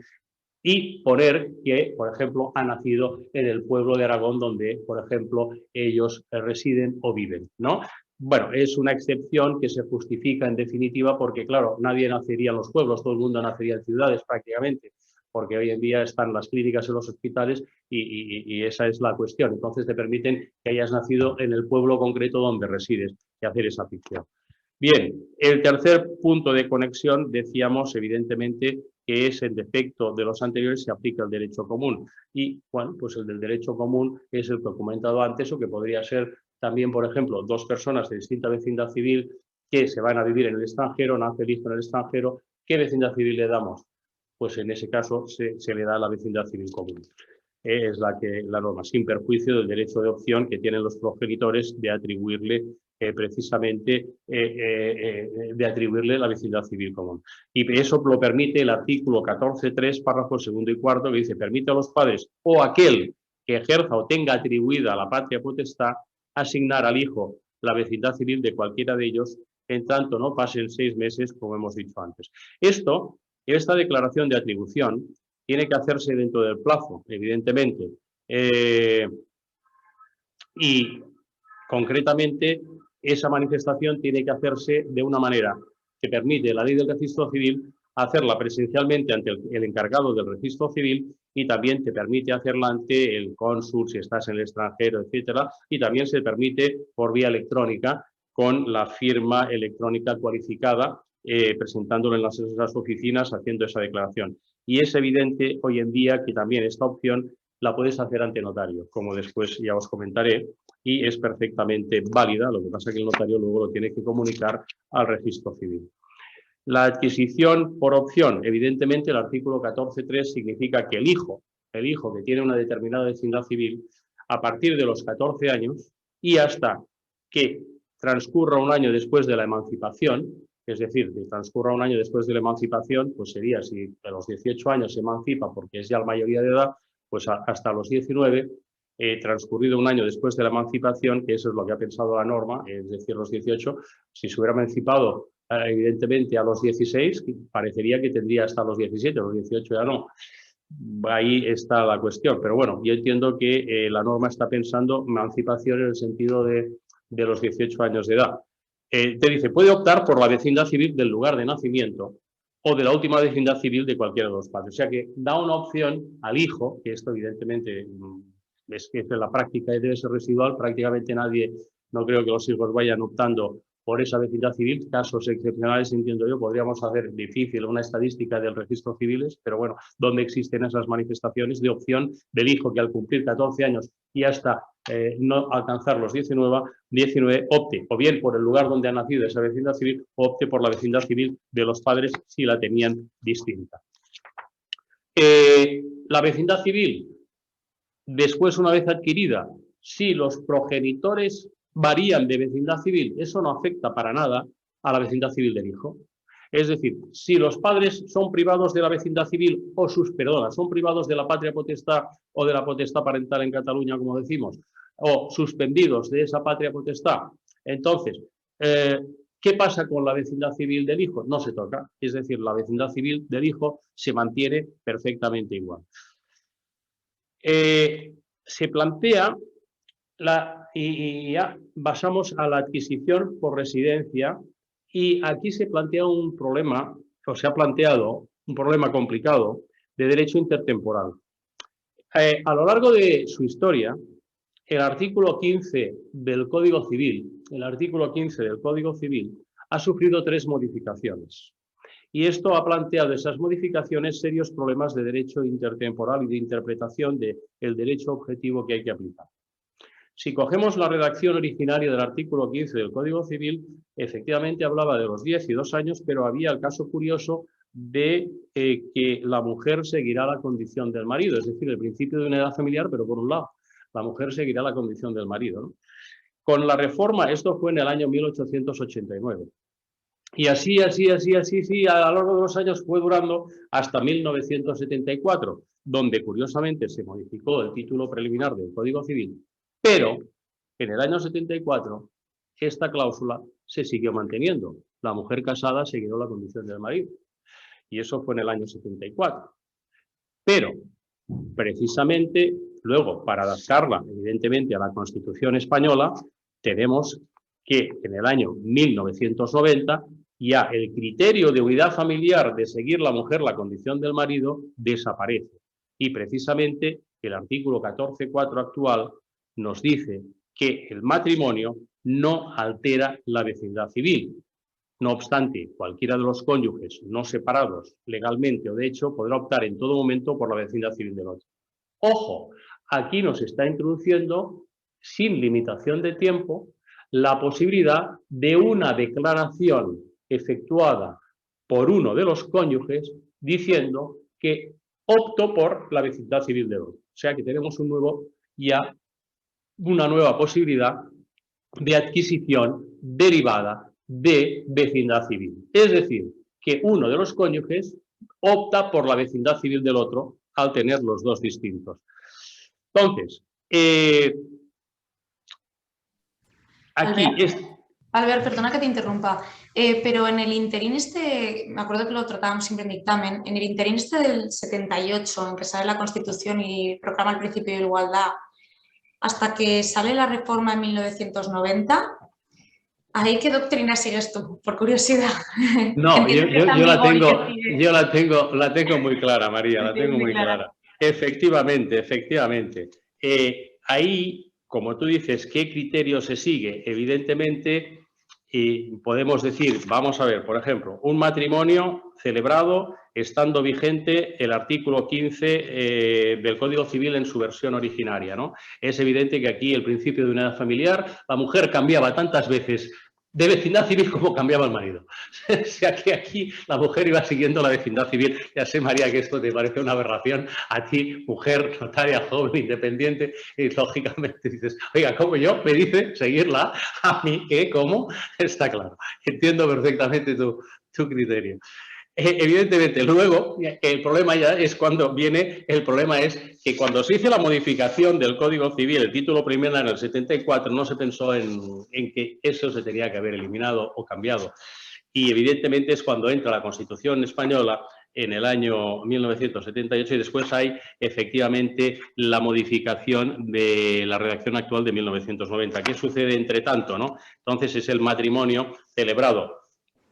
y poner que, por ejemplo, ha nacido en el pueblo de Aragón donde, por ejemplo, ellos residen o viven, ¿no? Bueno, es una excepción que se justifica en definitiva porque, claro, nadie nacería en los pueblos, todo el mundo nacería en ciudades prácticamente, porque hoy en día están las clínicas en los hospitales y esa es la cuestión. Entonces te permiten que hayas nacido en el pueblo concreto donde resides y hacer esa ficción. Bien, el tercer punto de conexión, decíamos, evidentemente, que es en defecto de los anteriores, se aplica el derecho común. Y, bueno, pues el del derecho común es el que he comentado antes, o que podría ser también, por ejemplo, dos personas de distinta vecindad civil que se van a vivir en el extranjero, nace el hijo en el extranjero. ¿Qué vecindad civil le damos? Pues en ese caso se le da la vecindad civil común. Es la norma, sin perjuicio del derecho de opción que tienen los progenitores de atribuirle precisamente de atribuirle la vecindad civil común. Y eso lo permite el artículo 14.3, párrafos 2 y 4, que dice: permite a los padres o aquel que ejerza o tenga atribuida la patria potestad asignar al hijo la vecindad civil de cualquiera de ellos, en tanto no pasen 6 meses, como hemos dicho antes. Esta declaración de atribución tiene que hacerse dentro del plazo, evidentemente. Y concretamente, esa manifestación tiene que hacerse de una manera que permite la ley del registro civil hacerla presencialmente ante el encargado del registro civil, y también te permite hacerla ante el cónsul si estás en el extranjero, etcétera, y también se permite por vía electrónica con la firma electrónica cualificada, presentándolo en las oficinas haciendo esa declaración. Y es evidente hoy en día que también esta opción la puedes hacer ante notario, como después ya os comentaré, y es perfectamente válida. Lo que pasa es que el notario luego lo tiene que comunicar al registro civil. La adquisición por opción, evidentemente el artículo 14.3 significa que el hijo que tiene una determinada vecindad civil, a partir de los 14 años y hasta que transcurra un año después de la emancipación, es decir, que transcurra un año después de la emancipación, pues sería, si a los 18 años se emancipa porque es ya la mayoría de edad, pues hasta los 19, transcurrido un año después de la emancipación, que eso es lo que ha pensado la norma, es decir, los 18, si se hubiera emancipado evidentemente a los 16, parecería que tendría hasta los 17, los 18 ya no. Ahí está la cuestión, pero bueno, yo entiendo que la norma está pensando emancipación en el sentido de los 18 años de edad. Te dice, puede optar por la vecindad civil del lugar de nacimiento o de la última vecindad civil de cualquiera de los padres. O sea que da una opción al hijo, que esto evidentemente es que en la práctica debe ser residual, prácticamente nadie, no creo que los hijos vayan optando por esa vecindad civil. Casos excepcionales, entiendo yo, podríamos hacer difícil una estadística del registro civiles, pero bueno, donde existen esas manifestaciones de opción del hijo que al cumplir 14 años y hasta no alcanzar los 19, opte o bien por el lugar donde ha nacido esa vecindad civil, o opte por la vecindad civil de los padres si la tenían distinta. La vecindad civil, después, una vez adquirida, si los progenitores varían de vecindad civil, eso no afecta para nada a la vecindad civil del hijo. Es decir, si los padres son privados de la vecindad civil o son privados de la patria potestad o de la potestad parental en Cataluña, como decimos, o suspendidos de esa patria potestad, entonces, ¿qué pasa con la vecindad civil del hijo? No se toca. Es decir, la vecindad civil del hijo se mantiene perfectamente igual. Se plantea y ya pasamos a la adquisición por residencia, y aquí se plantea un problema, o se ha planteado un problema complicado de derecho intertemporal. A lo largo de su historia, el artículo 15 del Código Civil, ha sufrido 3 modificaciones. Y esto ha planteado esas modificaciones serios problemas de derecho intertemporal y de interpretación del derecho objetivo que hay que aplicar. Si cogemos la redacción originaria del artículo 15 del Código Civil, efectivamente hablaba de los 10 y 2 años, pero había el caso curioso de que la mujer seguirá la condición del marido, es decir, el principio de una edad familiar, pero por un lado, la mujer seguirá la condición del marido, ¿no? Con la reforma, esto fue en el año 1889. Y así, a lo largo de los años fue durando hasta 1974, donde curiosamente se modificó el título preliminar del Código Civil, pero en el año 74 esta cláusula se siguió manteniendo. La mujer casada seguirá la condición del marido. Y eso fue en el año 74. Pero, precisamente, luego, para adaptarla, evidentemente, a la Constitución española, tenemos que en el año 1990 ya el criterio de unidad familiar de seguir la mujer la condición del marido desaparece. Y precisamente el artículo 14.4 actual nos dice que el matrimonio no altera la vecindad civil. No obstante, cualquiera de los cónyuges no separados legalmente o de hecho podrá optar en todo momento por la vecindad civil del otro. Ojo, aquí nos está introduciendo, sin limitación de tiempo, la posibilidad de una declaración efectuada por uno de los cónyuges diciendo que opto por la vecindad civil del otro. O sea que tenemos una nueva posibilidad de adquisición derivada de vecindad civil. Es decir, que uno de los cónyuges opta por la vecindad civil del otro al tener los dos distintos. Entonces, aquí Albert, perdona que te interrumpa, pero en el interín me acuerdo que lo tratábamos siempre en dictamen, en el interín del 78, en que sale la Constitución y proclama el principio de igualdad, hasta que sale la reforma en 1990, ¿ahí qué doctrina sigues tú? Por curiosidad. No, yo la tengo muy clara, María, la tengo muy clara. Efectivamente. Ahí, como tú dices, ¿qué criterio se sigue? Evidentemente, podemos decir, vamos a ver, por ejemplo, un matrimonio celebrado estando vigente el artículo 15 del Código Civil en su versión originaria, ¿no? Es evidente que aquí el principio de unidad familiar, la mujer cambiaba tantas veces de vecindad civil como cambiaba el marido. O sea que aquí la mujer iba siguiendo la vecindad civil. Ya sé, María, que esto te parece una aberración. A ti, mujer, notaria, joven, independiente, y lógicamente dices, oiga, ¿cómo yo? Me dice seguirla. A mí, ¿qué? ¿Cómo? Está claro. Entiendo perfectamente tu criterio. Evidentemente, luego el problema ya es cuando viene, el problema es que cuando se hizo la modificación del Código Civil, el título primero en el 74, no se pensó en que eso se tenía que haber eliminado o cambiado. Y evidentemente es cuando entra la Constitución española en el año 1978 y después hay efectivamente la modificación de la redacción actual de 1990. ¿Qué sucede entre tanto, no? Entonces es el matrimonio celebrado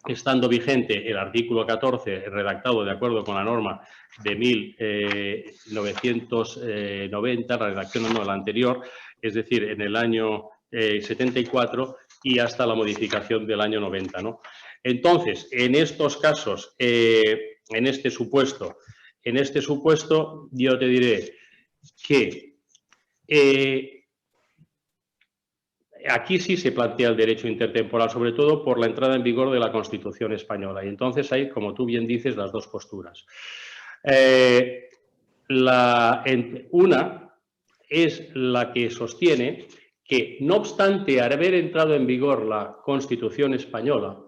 estando vigente el artículo 14, redactado de acuerdo con la norma de 1990, la redacción no, la anterior, es decir, en el año 74 y hasta la modificación del año 90, ¿no? Entonces, en estos casos, en este supuesto, yo te diré que aquí sí se plantea el derecho intertemporal, sobre todo por la entrada en vigor de la Constitución española. Y entonces hay, como tú bien dices, las dos posturas. Una es la que sostiene que, no obstante haber entrado en vigor la Constitución española,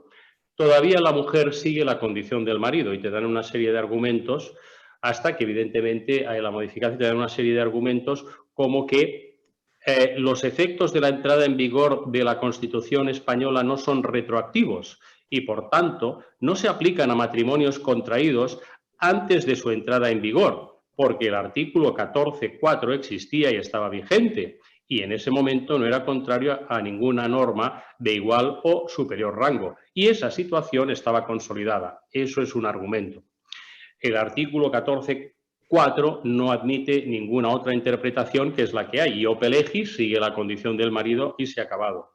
todavía la mujer sigue la condición del marido y te dan una serie de argumentos hasta que, evidentemente, hay la modificación, te dan una serie de argumentos como que los efectos de la entrada en vigor de la Constitución española no son retroactivos y, por tanto, no se aplican a matrimonios contraídos antes de su entrada en vigor, porque el artículo 14.4 existía y estaba vigente y en ese momento no era contrario a ninguna norma de igual o superior rango. Y esa situación estaba consolidada. Eso es un argumento. El artículo 14 4 no admite ninguna otra interpretación que es la que hay. Iope legis sigue la condición del marido y se ha acabado.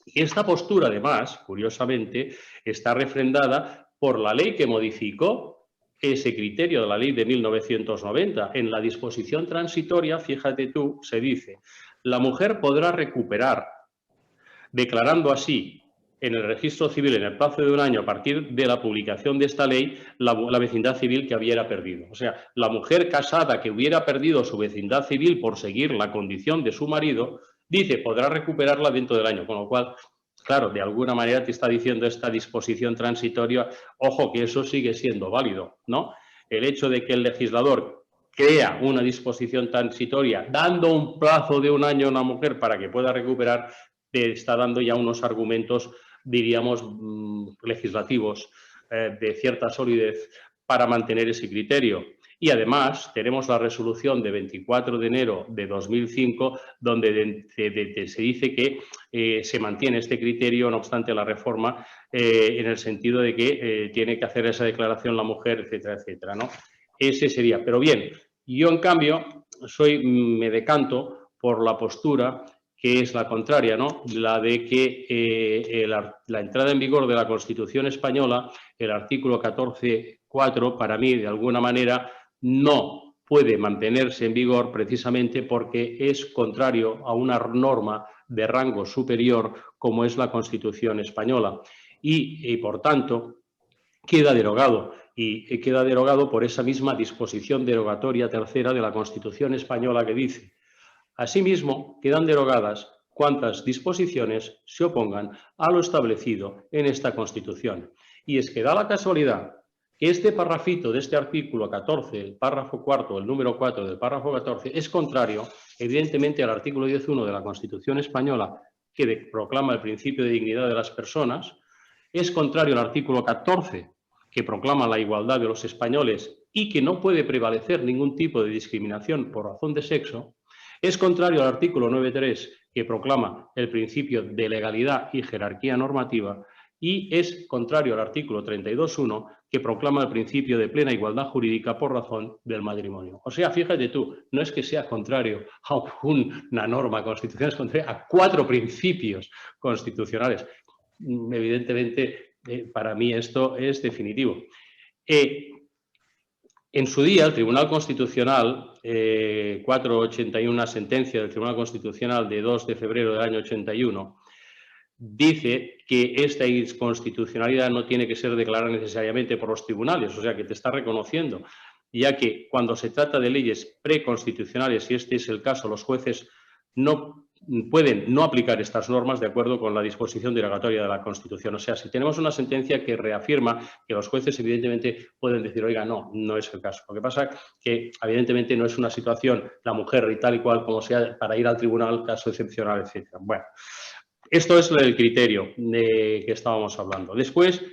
Y esta postura, además, curiosamente, está refrendada por la ley que modificó ese criterio de la ley de 1990. En la disposición transitoria, fíjate tú, se dice, la mujer podrá recuperar, declarando así en el registro civil en el plazo de un año a partir de la publicación de esta ley la vecindad civil que hubiera perdido. O sea, la mujer casada que hubiera perdido su vecindad civil por seguir la condición de su marido, dice, podrá recuperarla dentro del año, con lo cual, claro, de alguna manera te está diciendo esta disposición transitoria, ojo que eso sigue siendo válido, ¿no? El hecho de que el legislador crea una disposición transitoria dando un plazo de un año a una mujer para que pueda recuperar, te está dando ya unos argumentos, diríamos, legislativos de cierta solidez para mantener ese criterio. Y además tenemos la resolución de 24 de enero de 2005 donde se dice que se mantiene este criterio, no obstante la reforma, en el sentido de que tiene que hacer esa declaración la mujer, etcétera, etcétera, ¿no? Ese sería. Pero bien, yo en cambio me decanto por la postura que es la contraria, ¿no? La de que la entrada en vigor de la Constitución española, el artículo 14.4, para mí, de alguna manera, no puede mantenerse en vigor precisamente porque es contrario a una norma de rango superior como es la Constitución española. Y por tanto, queda derogado. Y queda derogado por esa misma disposición derogatoria tercera de la Constitución española que dice: asimismo, quedan derogadas cuantas disposiciones se opongan a lo establecido en esta Constitución. Y es que da la casualidad que este parrafito de este artículo 14, el párrafo cuarto, el número 4 del párrafo 14, es contrario, evidentemente, al artículo 10.1 de la Constitución española, que proclama el principio de dignidad de las personas, es contrario al artículo 14, que proclama la igualdad de los españoles y que no puede prevalecer ningún tipo de discriminación por razón de sexo. Es contrario al artículo 9.3, que proclama el principio de legalidad y jerarquía normativa, y es contrario al artículo 32.1, que proclama el principio de plena igualdad jurídica por razón del matrimonio. O sea, fíjate tú, no es que sea contrario a una norma constitucional, es contrario a 4 principios constitucionales. Evidentemente, para mí esto es definitivo. En su día, el Tribunal Constitucional, 481, una sentencia del Tribunal Constitucional de 2 de febrero del año 81, dice que esta inconstitucionalidad no tiene que ser declarada necesariamente por los tribunales, o sea, que te está reconociendo, ya que cuando se trata de leyes preconstitucionales, y este es el caso, los jueces no pueden no aplicar estas normas de acuerdo con la disposición derogatoria de la Constitución. O sea, si tenemos una sentencia que reafirma que los jueces evidentemente pueden decir, oiga, no, no es el caso. Lo que pasa es que evidentemente no es una situación, la mujer y tal y cual como sea, para ir al tribunal, caso excepcional, etc. Bueno, esto es el criterio de que estábamos hablando. Después,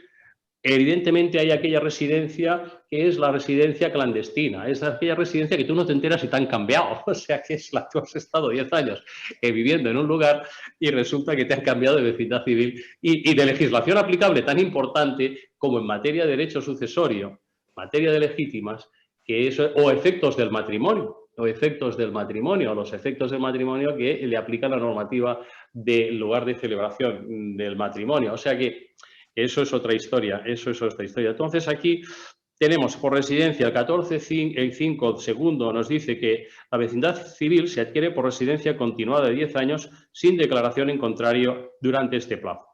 evidentemente hay aquella residencia que es la residencia clandestina, es aquella residencia que tú no te enteras si te han cambiado, o sea que es la que has estado 10 años viviendo en un lugar y resulta que te han cambiado de vecindad civil y de legislación aplicable tan importante como en materia de derecho sucesorio, materia de legítimas, que eso, o efectos del matrimonio, los efectos del matrimonio que le aplica la normativa del lugar de celebración del matrimonio, o sea que eso es otra historia, Entonces, aquí tenemos por residencia el 14.5 segundo nos dice que la vecindad civil se adquiere por residencia continuada de 10 años sin declaración en contrario durante este plazo.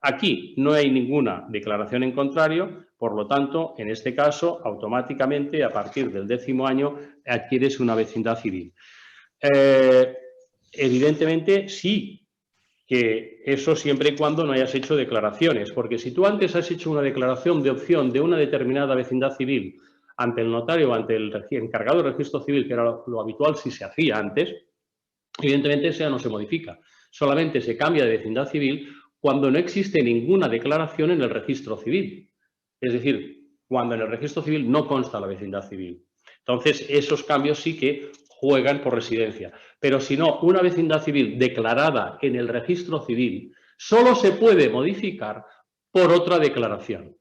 Aquí no hay ninguna declaración en contrario, por lo tanto, en este caso, automáticamente, a partir del 10º año, adquieres una vecindad civil. Evidentemente, sí, que eso siempre y cuando no hayas hecho declaraciones, porque si tú antes has hecho una declaración de opción de una determinada vecindad civil ante el notario o ante el encargado del registro civil, que era lo habitual si se hacía antes, evidentemente esa no se modifica. Solamente se cambia de vecindad civil cuando no existe ninguna declaración en el registro civil. Es decir, cuando en el registro civil no consta la vecindad civil. Entonces, esos cambios sí que juegan por residencia. Pero si no, una vecindad civil declarada en el registro civil solo se puede modificar por otra declaración,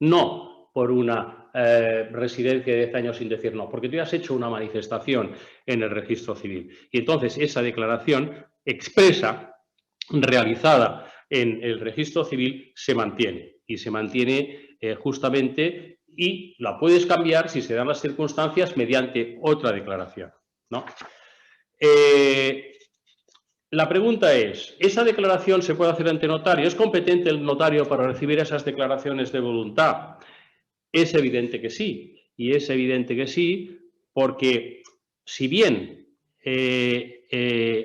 no por una residencia de 10 años sin decir no, porque tú ya has hecho una manifestación en el registro civil. Y entonces esa declaración expresa, realizada en el registro civil, se mantiene. Y se mantiene justamente, y la puedes cambiar, si se dan las circunstancias, mediante otra declaración, ¿no? La pregunta es, ¿esa declaración se puede hacer ante notario? ¿Es competente el notario para recibir esas declaraciones de voluntad? Es evidente que sí, y es evidente que sí porque si bien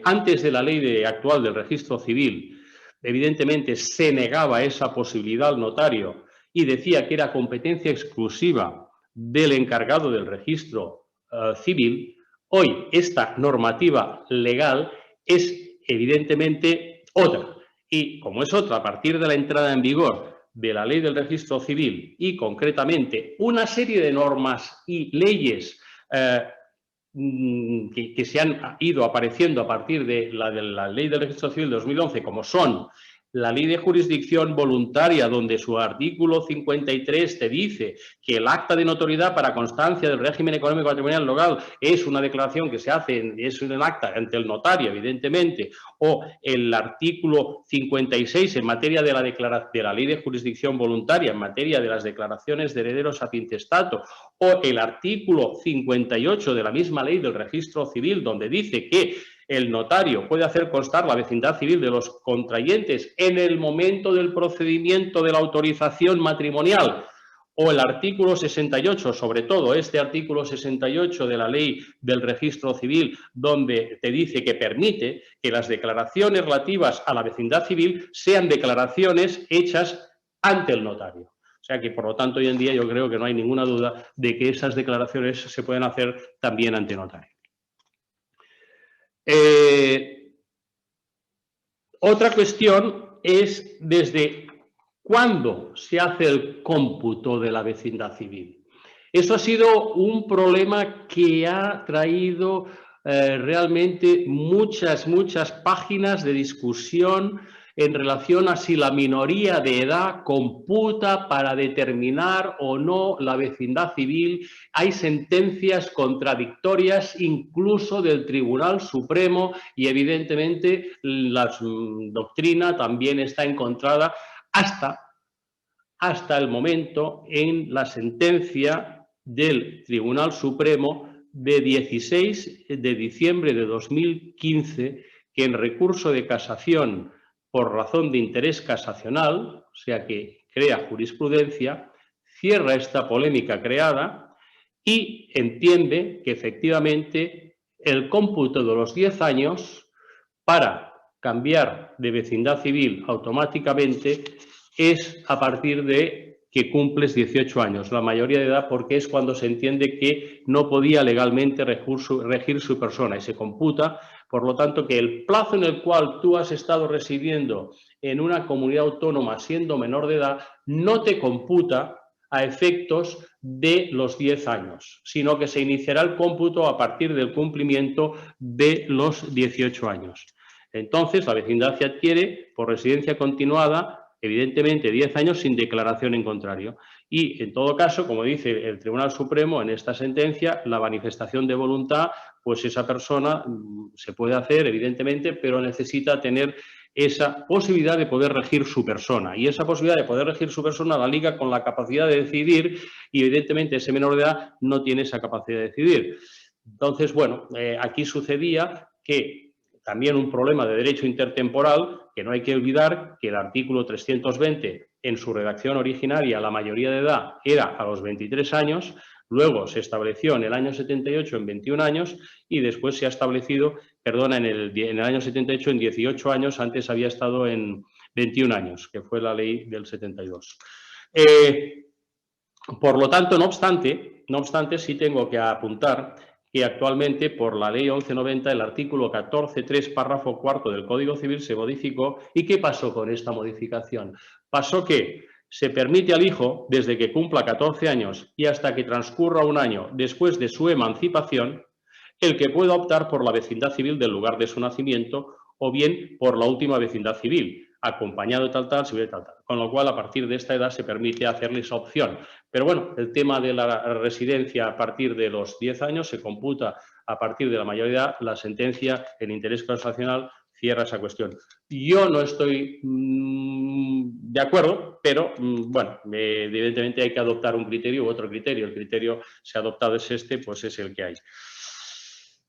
antes de la ley actual del registro civil, evidentemente se negaba esa posibilidad al notario y decía que era competencia exclusiva del encargado del registro civil, hoy esta normativa legal es evidentemente otra. Y como es otra, a partir de la entrada en vigor de la ley del registro civil y concretamente una serie de normas y leyes que se han ido apareciendo a partir de la ley del registro civil de 2011, como son la ley de jurisdicción voluntaria, donde su artículo 53 te dice que el acta de notoriedad para constancia del régimen económico patrimonial local es una declaración que se hace, es un acta ante el notario, evidentemente, o el artículo 56 en materia de la ley de jurisdicción voluntaria, en materia de las declaraciones de herederos a intestato, o el artículo 58 de la misma ley del registro civil, donde dice que el notario puede hacer constar la vecindad civil de los contrayentes en el momento del procedimiento de la autorización matrimonial, o el artículo 68, sobre todo este artículo 68 de la ley del registro civil, donde te dice que permite que las declaraciones relativas a la vecindad civil sean declaraciones hechas ante el notario. O sea que, por lo tanto, hoy en día yo creo que no hay ninguna duda de que esas declaraciones se pueden hacer también ante notario. Otra cuestión es desde cuándo se hace el cómputo de la vecindad civil. Eso ha sido un problema que ha traído realmente muchas páginas de discusión en relación a si la minoría de edad computa para determinar o no la vecindad civil. Hay sentencias contradictorias incluso del Tribunal Supremo y evidentemente la doctrina también está encontrada hasta el momento en la sentencia del Tribunal Supremo de 16 de diciembre de 2015, que en recurso de casación por razón de interés casacional, o sea que crea jurisprudencia, cierra esta polémica creada y entiende que efectivamente el cómputo de los 10 años para cambiar de vecindad civil automáticamente es a partir de que cumples 18 años, la mayoría de edad, porque es cuando se entiende que no podía legalmente regir su persona y se computa. Por lo tanto, que el plazo en el cual tú has estado residiendo en una comunidad autónoma siendo menor de edad no te computa a efectos de los 10 años, sino que se iniciará el cómputo a partir del cumplimiento de los 18 años. Entonces, la vecindad se adquiere por residencia continuada, evidentemente 10 años sin declaración en contrario. Y, en todo caso, como dice el Tribunal Supremo en esta sentencia, la manifestación de voluntad, pues esa persona se puede hacer, evidentemente, pero necesita tener esa posibilidad de poder regir su persona. Y esa posibilidad de poder regir su persona la liga con la capacidad de decidir y, evidentemente, ese menor de edad no tiene esa capacidad de decidir. Entonces, bueno, aquí sucedía que también un problema de derecho intertemporal, que no hay que olvidar que el artículo 320 en su redacción originaria, la mayoría de edad era a los 23 años, luego se estableció en el año 78 en 21 años y después se ha establecido, perdona, en el año 78 en 18 años, antes había estado en 21 años, que fue la ley del 72. Por lo tanto, no obstante, sí tengo que apuntar que actualmente por la ley 1190 el artículo 14.3 párrafo cuarto del Código Civil se modificó. ¿Y qué pasó con esta modificación? Pasó que se permite al hijo, desde que cumpla 14 años y hasta que transcurra un año después de su emancipación, el que pueda optar por la vecindad civil del lugar de su nacimiento o bien por la última vecindad civil. acompañado de tal, si hubiera tal. Con lo cual, a partir de esta edad se permite hacerle esa opción. Pero bueno, el tema de la residencia a partir de los 10 años se computa a partir de la mayoría. La sentencia en interés constitucional cierra esa cuestión. Yo no estoy de acuerdo, pero bueno, evidentemente hay que adoptar un criterio u otro criterio. El criterio, si adoptado es este, pues es el que hay.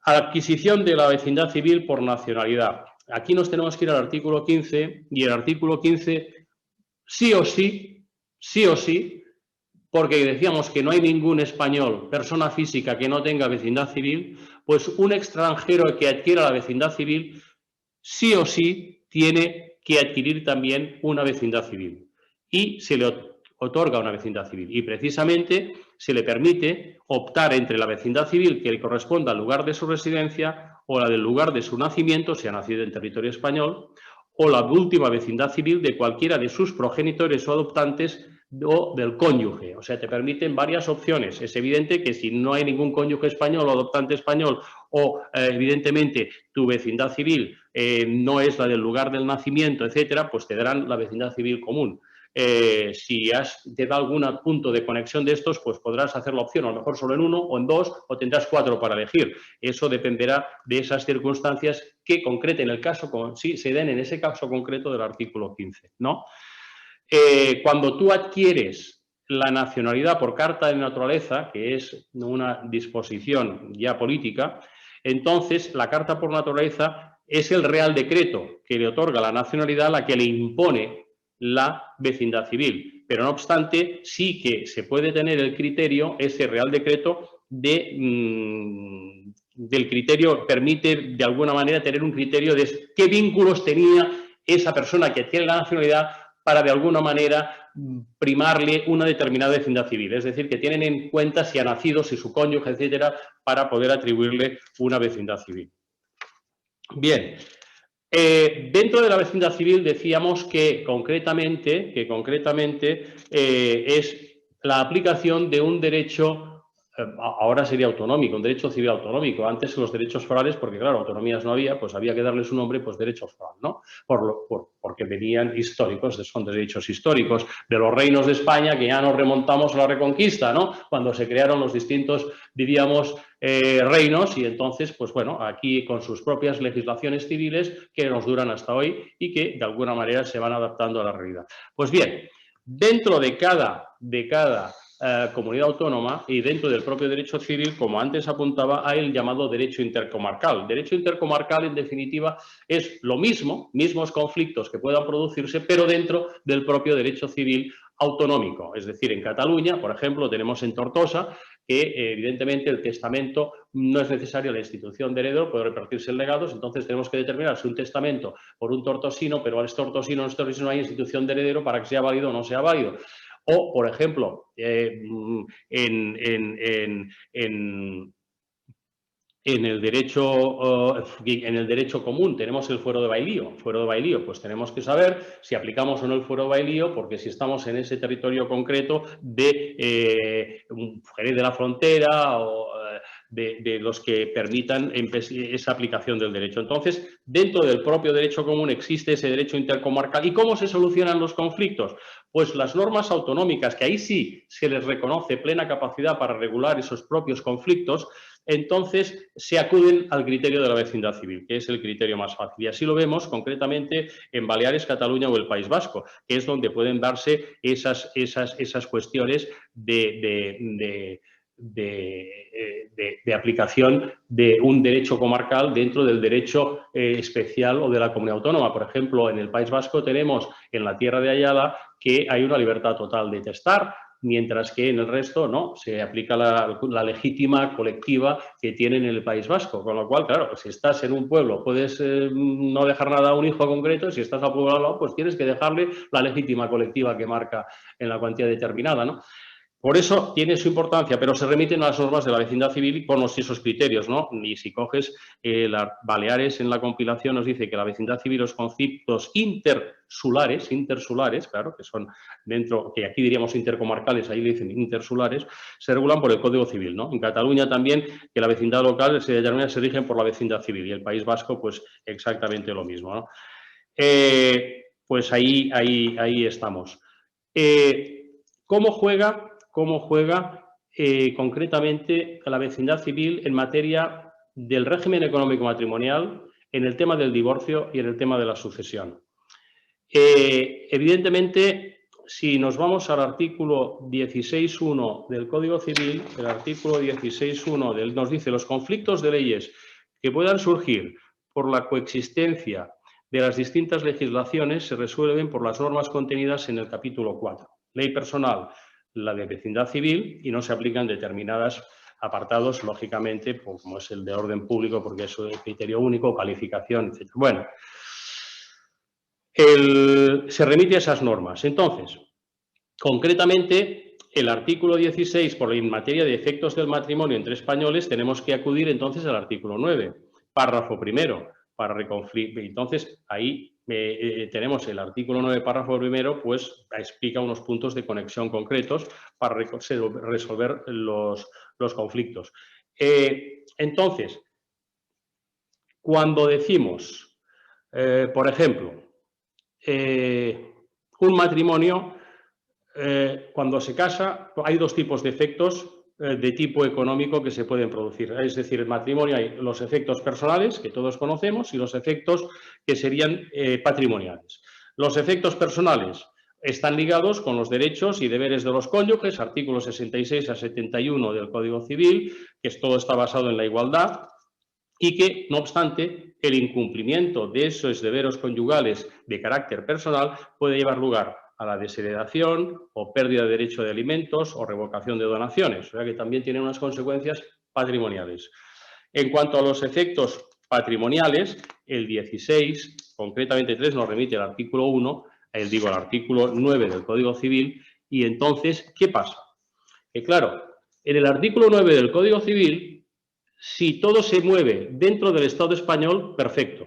Adquisición de la vecindad civil por nacionalidad. Aquí nos tenemos que ir al artículo 15 y el artículo 15 sí o sí, porque decíamos que no hay ningún español, persona física que no tenga vecindad civil, pues un extranjero que adquiera la vecindad civil sí o sí tiene que adquirir también una vecindad civil y se le otorga una vecindad civil y precisamente se le permite optar entre la vecindad civil que le corresponda al lugar de su residencia o la del lugar de su nacimiento, si ha nacido en territorio español, o la última vecindad civil de cualquiera de sus progenitores o adoptantes o del cónyuge. O sea, te permiten varias opciones. Es evidente que si no hay ningún cónyuge español o adoptante español o, evidentemente, tu vecindad civil no es la del lugar del nacimiento, etcétera, pues te darán la vecindad civil común. Si te da algún punto de conexión de estos, pues podrás hacer la opción, a lo mejor solo en uno o en dos, o tendrás 4 para elegir. Eso dependerá de esas circunstancias que concreten el caso, si se den en ese caso concreto del artículo 15, ¿no? Cuando tú adquieres la nacionalidad por carta de naturaleza, que es una disposición ya política, entonces la carta por naturaleza es el Real Decreto que le otorga la nacionalidad, la que le impone la vecindad civil. Pero no obstante, sí que se puede tener el criterio, ese Real Decreto, del criterio, permite de alguna manera tener un criterio de qué vínculos tenía esa persona que tiene la nacionalidad para de alguna manera primarle una determinada vecindad civil. Es decir, que tienen en cuenta si ha nacido, si su cónyuge, etcétera, para poder atribuirle una vecindad civil. Bien. Dentro de la vecindad civil decíamos que concretamente es la aplicación de un derecho, ahora sería autonómico, un derecho civil autonómico. Antes los derechos forales, porque claro, autonomías no había, pues había que darles un nombre, pues derecho foral, ¿no? Porque venían históricos, son derechos históricos de los reinos de España, que ya nos remontamos a la Reconquista, ¿no? Cuando se crearon los distintos, diríamos, reinos, y entonces, pues bueno, aquí con sus propias legislaciones civiles que nos duran hasta hoy y que de alguna manera se van adaptando a la realidad. Pues bien, dentro de cada comunidad autónoma y dentro del propio derecho civil, como antes apuntaba, hay el llamado derecho intercomarcal. Derecho intercomarcal, en definitiva, es lo mismo, mismos conflictos que puedan producirse, pero dentro del propio derecho civil autonómico. Es decir, en Cataluña, por ejemplo, tenemos en Tortosa que, evidentemente, el testamento no es necesario, la institución de heredero puede repartirse en legados, entonces tenemos que determinar si un testamento por un tortosino, pero al tortosino no hay institución de heredero para que sea válido o no sea válido. O, por ejemplo, en el derecho común tenemos el fuero de bailío. Fuero de bailío, pues tenemos que saber si aplicamos o no el fuero de bailío, porque si estamos en ese territorio concreto de Jerez de la Frontera o de los que permitan esa aplicación del derecho. Entonces, dentro del propio derecho común existe ese derecho intercomarcal. ¿Y cómo se solucionan los conflictos? Pues las normas autonómicas, que ahí sí se les reconoce plena capacidad para regular esos propios conflictos, entonces se acuden al criterio de la vecindad civil, que es el criterio más fácil. Y así lo vemos concretamente en Baleares, Cataluña o el País Vasco, que es donde pueden darse esas cuestiones de aplicación de un derecho comarcal dentro del derecho especial o de la comunidad autónoma. Por ejemplo, en el País Vasco tenemos en la tierra de Ayala que hay una libertad total de testar, mientras que en el resto no, se aplica la legítima colectiva que tienen en el País Vasco. Con lo cual, claro, si estás en un pueblo puedes no dejar nada a un hijo concreto, si estás al pueblo al lado, pues tienes que dejarle la legítima colectiva que marca en la cuantía determinada, ¿no? Por eso tiene su importancia, pero se remiten a las normas de la vecindad civil con esos criterios, ¿no? Y si coges las Baleares en la compilación nos dice que la vecindad civil, los conceptos intersulares, claro, que son dentro, que aquí diríamos intercomarcales, ahí le dicen intersulares, se regulan por el Código Civil, ¿no? En Cataluña también, que la vecindad local se determina, se rigen por la vecindad civil, y el País Vasco, pues exactamente lo mismo, ¿no? pues ahí estamos. ¿Cómo juega concretamente la vecindad civil en materia del régimen económico matrimonial, en el tema del divorcio y en el tema de la sucesión? Evidentemente, si nos vamos al artículo 16.1 del Código Civil, el artículo 16.1 nos dice: los conflictos de leyes que puedan surgir por la coexistencia de las distintas legislaciones se resuelven por las normas contenidas en el capítulo 4. Ley personal, la de vecindad civil, y no se aplican determinados apartados, lógicamente, como es el de orden público, porque es un criterio único, calificación, etc. Bueno, se remite a esas normas. Entonces, concretamente, el artículo 16, en materia de efectos del matrimonio entre españoles, tenemos que acudir entonces al artículo 9, párrafo primero, para reconflicto. Entonces, ahí tenemos el artículo 9, párrafo primero, pues explica unos puntos de conexión concretos para resolver los conflictos. Entonces, cuando decimos, por ejemplo, un matrimonio, cuando se casa, hay dos tipos de efectos de tipo económico que se pueden producir. Es decir, el matrimonio hay los efectos personales, que todos conocemos, y los efectos que serían patrimoniales. Los efectos personales están ligados con los derechos y deberes de los cónyuges, artículos 66 a 71 del Código Civil, que todo está basado en la igualdad, y que, no obstante, el incumplimiento de esos deberes conyugales de carácter personal puede llevar lugar a la desheredación o pérdida de derecho de alimentos o revocación de donaciones, o sea que también tiene unas consecuencias patrimoniales. En cuanto a los efectos patrimoniales, el 16, concretamente 3, nos remite al artículo 1, al artículo 9 del Código Civil, y entonces, ¿qué pasa? Que claro, en el artículo 9 del Código Civil, si todo se mueve dentro del Estado español, perfecto.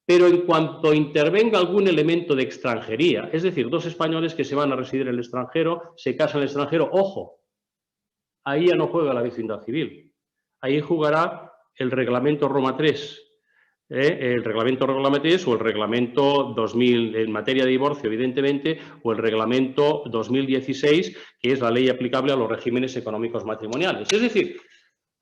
Pero en cuanto intervenga algún elemento de extranjería, es decir, dos españoles que se van a residir en el extranjero, se casan en el extranjero, ojo, ahí ya no juega la vecindad civil. Ahí jugará el reglamento Roma III, el reglamento Roma III o el reglamento 2000 en materia de divorcio, evidentemente, o el reglamento 2016, que es la ley aplicable a los regímenes económicos matrimoniales. Es decir,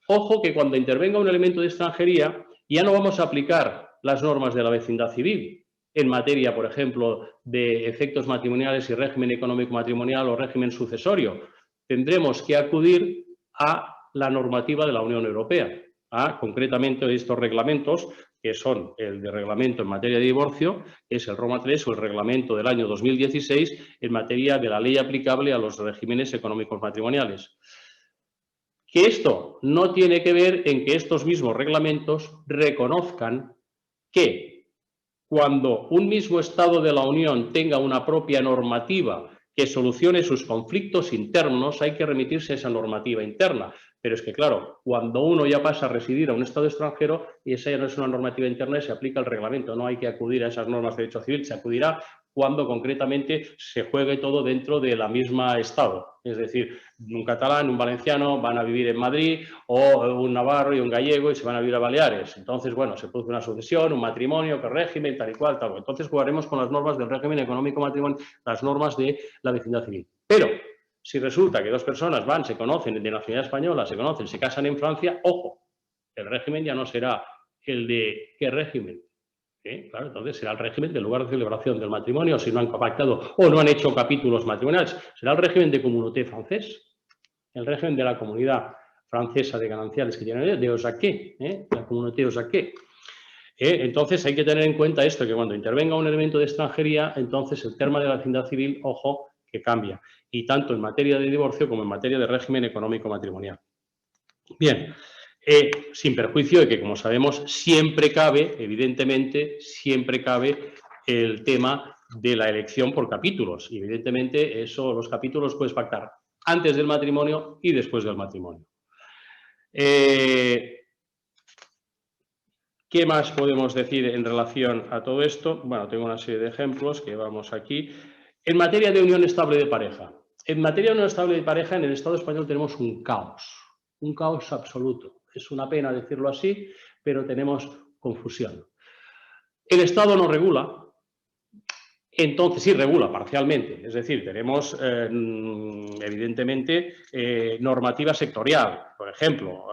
ojo que cuando intervenga un elemento de extranjería, ya no vamos a aplicar las normas de la vecindad civil en materia, por ejemplo, de efectos matrimoniales y régimen económico matrimonial o régimen sucesorio. Tendremos que acudir a la normativa de la Unión Europea, concretamente estos reglamentos, que son el de reglamento en materia de divorcio, que es el Roma III, o el reglamento del año 2016 en materia de la ley aplicable a los regímenes económicos matrimoniales. Que esto no tiene que ver en que estos mismos reglamentos reconozcan que cuando un mismo Estado de la Unión tenga una propia normativa que solucione sus conflictos internos, hay que remitirse a esa normativa interna. Pero es que, claro, cuando uno ya pasa a residir a un Estado extranjero, y esa ya no es una normativa interna y se aplica el reglamento, no hay que acudir a esas normas de derecho civil, se acudirá cuando concretamente se juegue todo dentro de la misma Estado. Es decir, un catalán, un valenciano van a vivir en Madrid, o un navarro y un gallego y se van a vivir a Baleares. Entonces, bueno, se produce una sucesión, un matrimonio, qué régimen, tal y cual, tal. Entonces jugaremos con las normas del régimen económico matrimonial, las normas de la vecindad civil. Pero si resulta que dos personas van, se conocen de nacionalidad española, se conocen, se casan en Francia, ojo, el régimen ya no será el de ¿qué régimen? Claro, entonces será el régimen del lugar de celebración del matrimonio, si no han pactado o no han hecho capítulos matrimoniales. Será el régimen de communauté francés, el régimen de la comunidad francesa de gananciales que tienen de Osaqué, la communauté Osaqué. Entonces hay que tener en cuenta esto, que cuando intervenga un elemento de extranjería, entonces el tema de la vecindad civil, ojo, que cambia. Y tanto en materia de divorcio como en materia de régimen económico matrimonial. Bien. Sin perjuicio de que, como sabemos, siempre cabe, evidentemente, siempre cabe el tema de la elección por capítulos. Y evidentemente, los capítulos puedes pactar antes del matrimonio y después del matrimonio. ¿Qué más podemos decir en relación a todo esto? Bueno, tengo una serie de ejemplos que vamos aquí. En materia de unión estable de pareja. En materia de unión estable de pareja, en el Estado español tenemos un caos absoluto. Es una pena decirlo así, pero tenemos confusión. El Estado no regula, Entonces, sí, regula parcialmente. Es decir, tenemos, evidentemente, normativa sectorial. Por ejemplo,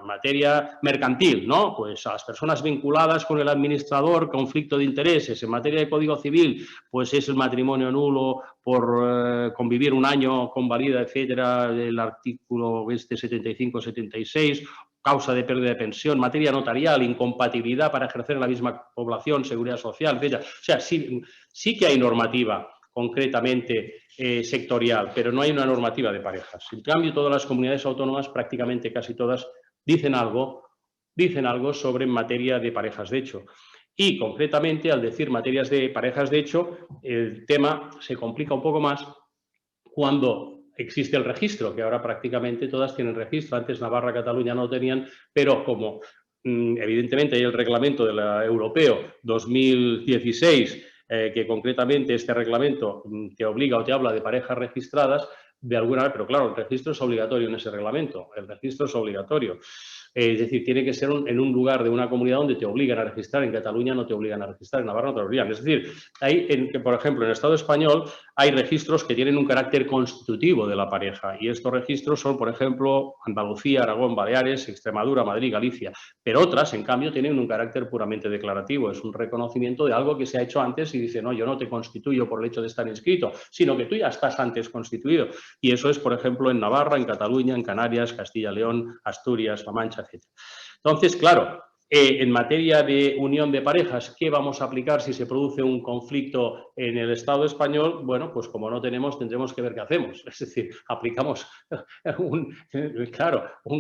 materia mercantil, ¿no? Pues a las personas vinculadas con el administrador, conflicto de intereses. En materia de Código Civil, pues es el matrimonio nulo por convivir un año, convalida, etcétera, el artículo 75-76, causa de pérdida de pensión, materia notarial, incompatibilidad para ejercer en la misma población, seguridad social, etc. O sea, sí que hay normativa concretamente sectorial, pero no hay una normativa de parejas. En cambio, todas las comunidades autónomas, prácticamente casi todas, dicen algo sobre materia de parejas de hecho. Y concretamente, al decir materias de parejas de hecho, el tema se complica un poco más cuando existe el registro, que ahora prácticamente todas tienen registro. Antes Navarra, Cataluña no tenían, pero como evidentemente hay el reglamento europeo 2016, que concretamente este reglamento te obliga o te habla de parejas registradas, de alguna manera, pero claro, el registro es obligatorio en ese reglamento, el registro es obligatorio. Es decir, tiene que ser en un lugar de una comunidad donde te obligan a registrar. En Cataluña no te obligan a registrar, en Navarra no te obligan. Es decir, por ejemplo, en el Estado español hay registros que tienen un carácter constitutivo de la pareja y estos registros son, por ejemplo, Andalucía, Aragón, Baleares, Extremadura, Madrid, Galicia. Pero otras, en cambio, tienen un carácter puramente declarativo. Es un reconocimiento de algo que se ha hecho antes y dice, no, yo no te constituyo por el hecho de estar inscrito, sino que tú ya estás antes constituido. Y eso es, por ejemplo, en Navarra, en Cataluña, en Canarias, Castilla y León, Asturias, La Mancha, etc. Entonces, claro, en materia de unión de parejas, ¿qué vamos a aplicar si se produce un conflicto en el Estado español? Bueno, pues como no tenemos, tendremos que ver qué hacemos. Es decir, aplicamos un